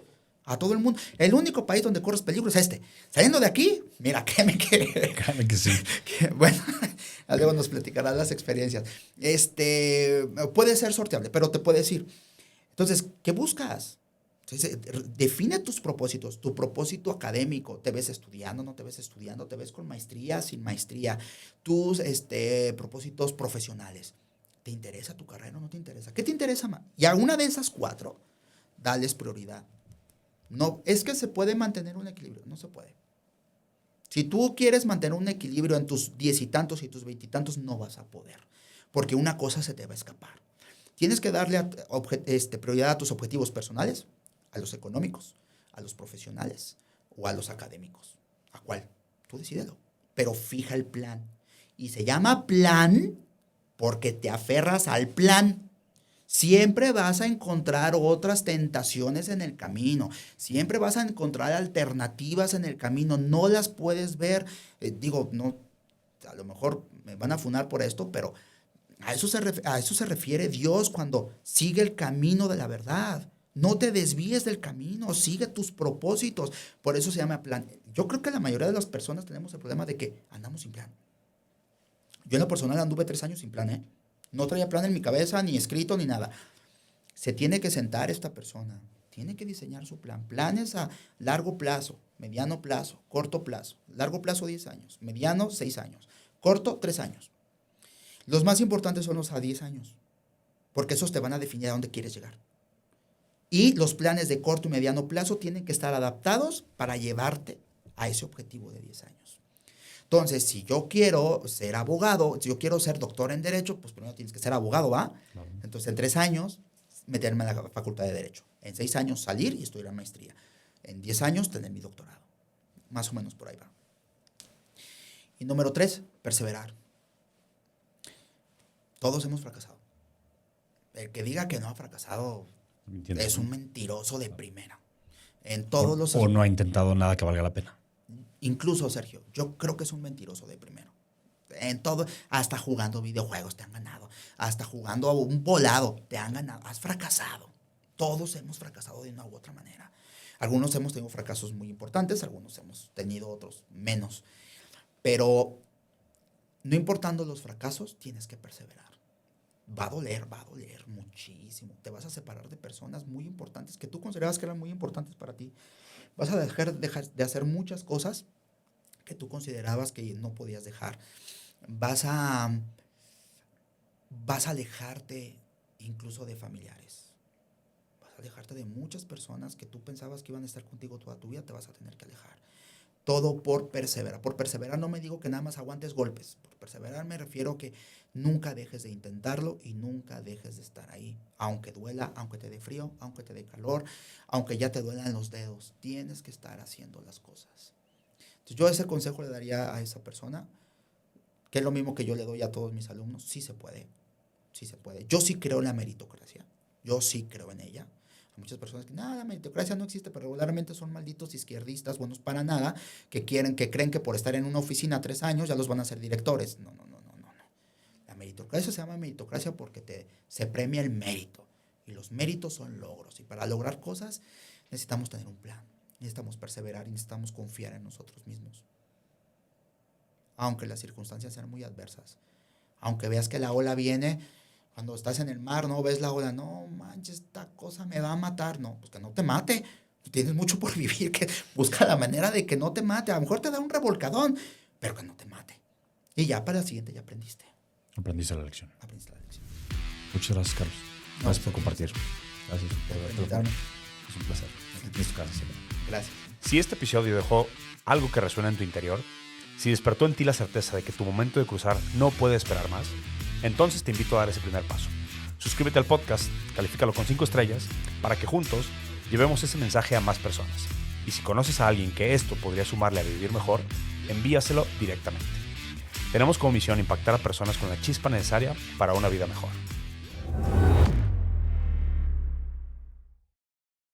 Speaker 1: A todo el mundo. El único país donde corres peligro es este. Saliendo de aquí, mira, ¿qué me quiere?
Speaker 2: Créeme que sí.
Speaker 1: Bueno, luego nos platicarás las experiencias. Puede ser sorteable, pero te puede decir. Entonces, ¿qué buscas? Entonces, define tus propósitos, tu propósito académico. ¿Te ves estudiando? ¿No te ves estudiando? ¿Te ves con maestría? ¿Sin maestría? Tus propósitos profesionales. ¿Te interesa tu carrera o no te interesa? ¿Qué te interesa más? Y a una de esas 4, dales prioridad. No, es que se puede mantener un equilibrio. No se puede. Si tú quieres mantener un equilibrio en tus 10 y tantos y tus 20 y tantos, no vas a poder. Porque una cosa se te va a escapar. Tienes que darle prioridad a tus objetivos personales, a los económicos, a los profesionales o a los académicos. ¿A cuál? Tú decídelo. Pero fija el plan. Y se llama plan porque te aferras al plan. Siempre vas a encontrar otras tentaciones en el camino. Siempre vas a encontrar alternativas en el camino. No las puedes ver. No, a lo mejor me van a funar por esto, pero a eso se refiere Dios cuando sigue el camino de la verdad. No te desvíes del camino, sigue tus propósitos. Por eso se llama plan. Yo creo que la mayoría de las personas tenemos el problema de que andamos sin plan. Yo en lo personal anduve 3 años sin plan, ¿eh? No traía plan en mi cabeza, ni escrito, ni nada. Se tiene que sentar esta persona, tiene que diseñar su plan. Planes a largo plazo, mediano plazo, corto plazo. Largo plazo 10 años, mediano 6 años, corto 3 años. Los más importantes son los a 10 años, porque esos te van a definir a dónde quieres llegar. Y los planes de corto y mediano plazo tienen que estar adaptados para llevarte a ese objetivo de 10 años. Entonces, si yo quiero ser abogado, si yo quiero ser doctor en Derecho, pues primero tienes que ser abogado, ¿va? Claro. Entonces, en 3 años, meterme a la Facultad de Derecho. En 6 años, salir y estudiar maestría. En 10 años, tener mi doctorado. Más o menos por ahí va. Y número 3, perseverar. Todos hemos fracasado. El que diga que no ha fracasado es un mentiroso de primera. En todos los...
Speaker 2: O no ha intentado nada que valga la pena.
Speaker 1: Incluso, Sergio, yo creo que es un mentiroso de primero. En todo, hasta jugando videojuegos te han ganado. Hasta jugando a un volado te han ganado. Has fracasado. Todos hemos fracasado de una u otra manera. Algunos hemos tenido fracasos muy importantes, algunos hemos tenido otros menos. Pero no importando los fracasos, tienes que perseverar. Va a doler muchísimo. Te vas a separar de personas muy importantes que tú considerabas que eran muy importantes para ti. Vas a dejar de hacer muchas cosas que tú considerabas que no podías dejar. Vas a alejarte incluso de familiares. Vas a alejarte de muchas personas que tú pensabas que iban a estar contigo toda tu vida, te vas a tener que alejar. Todo por perseverar. Por perseverar no me digo que nada más aguantes golpes. Por perseverar me refiero que nunca dejes de intentarlo y nunca dejes de estar ahí. Aunque duela, aunque te dé frío, aunque te dé calor, aunque ya te duelan los dedos, tienes que estar haciendo las cosas. Entonces yo ese consejo le daría a esa persona, que es lo mismo que yo le doy a todos mis alumnos. Sí se puede, sí se puede. Yo sí creo en la meritocracia, yo sí creo en ella. Hay muchas personas que, la meritocracia no existe, pero regularmente son malditos izquierdistas, buenos para nada, que creen que por estar en una oficina 3 años ya los van a hacer directores. No. La meritocracia se llama meritocracia porque se premia el mérito. Y los méritos son logros. Y para lograr cosas necesitamos tener un plan. Necesitamos perseverar y necesitamos confiar en nosotros mismos. Aunque las circunstancias sean muy adversas. Aunque veas que la ola viene, cuando estás en el mar, no ves la ola, no manches, esta cosa me va a matar. No, pues que no te mate. Tú tienes mucho por vivir, que busca la manera de que no te mate. A lo mejor te da un revolcadón, pero que no te mate. Y ya para la siguiente ya aprendiste.
Speaker 2: Aprendiste la lección.
Speaker 1: Aprendiste la lección.
Speaker 2: Muchas gracias, Carlos. Gracias por compartir. Gracias por invitarme. Es un placer.
Speaker 1: Gracias.
Speaker 3: Si este episodio dejó algo que resuena en tu interior, si despertó en ti la certeza de que tu momento de cruzar no puede esperar más, entonces te invito a dar ese primer paso. Suscríbete al podcast, califícalo con 5 estrellas para que juntos llevemos ese mensaje a más personas. Y si conoces a alguien que esto podría sumarle a vivir mejor, envíaselo directamente. Tenemos como misión impactar a personas con la chispa necesaria para una vida mejor.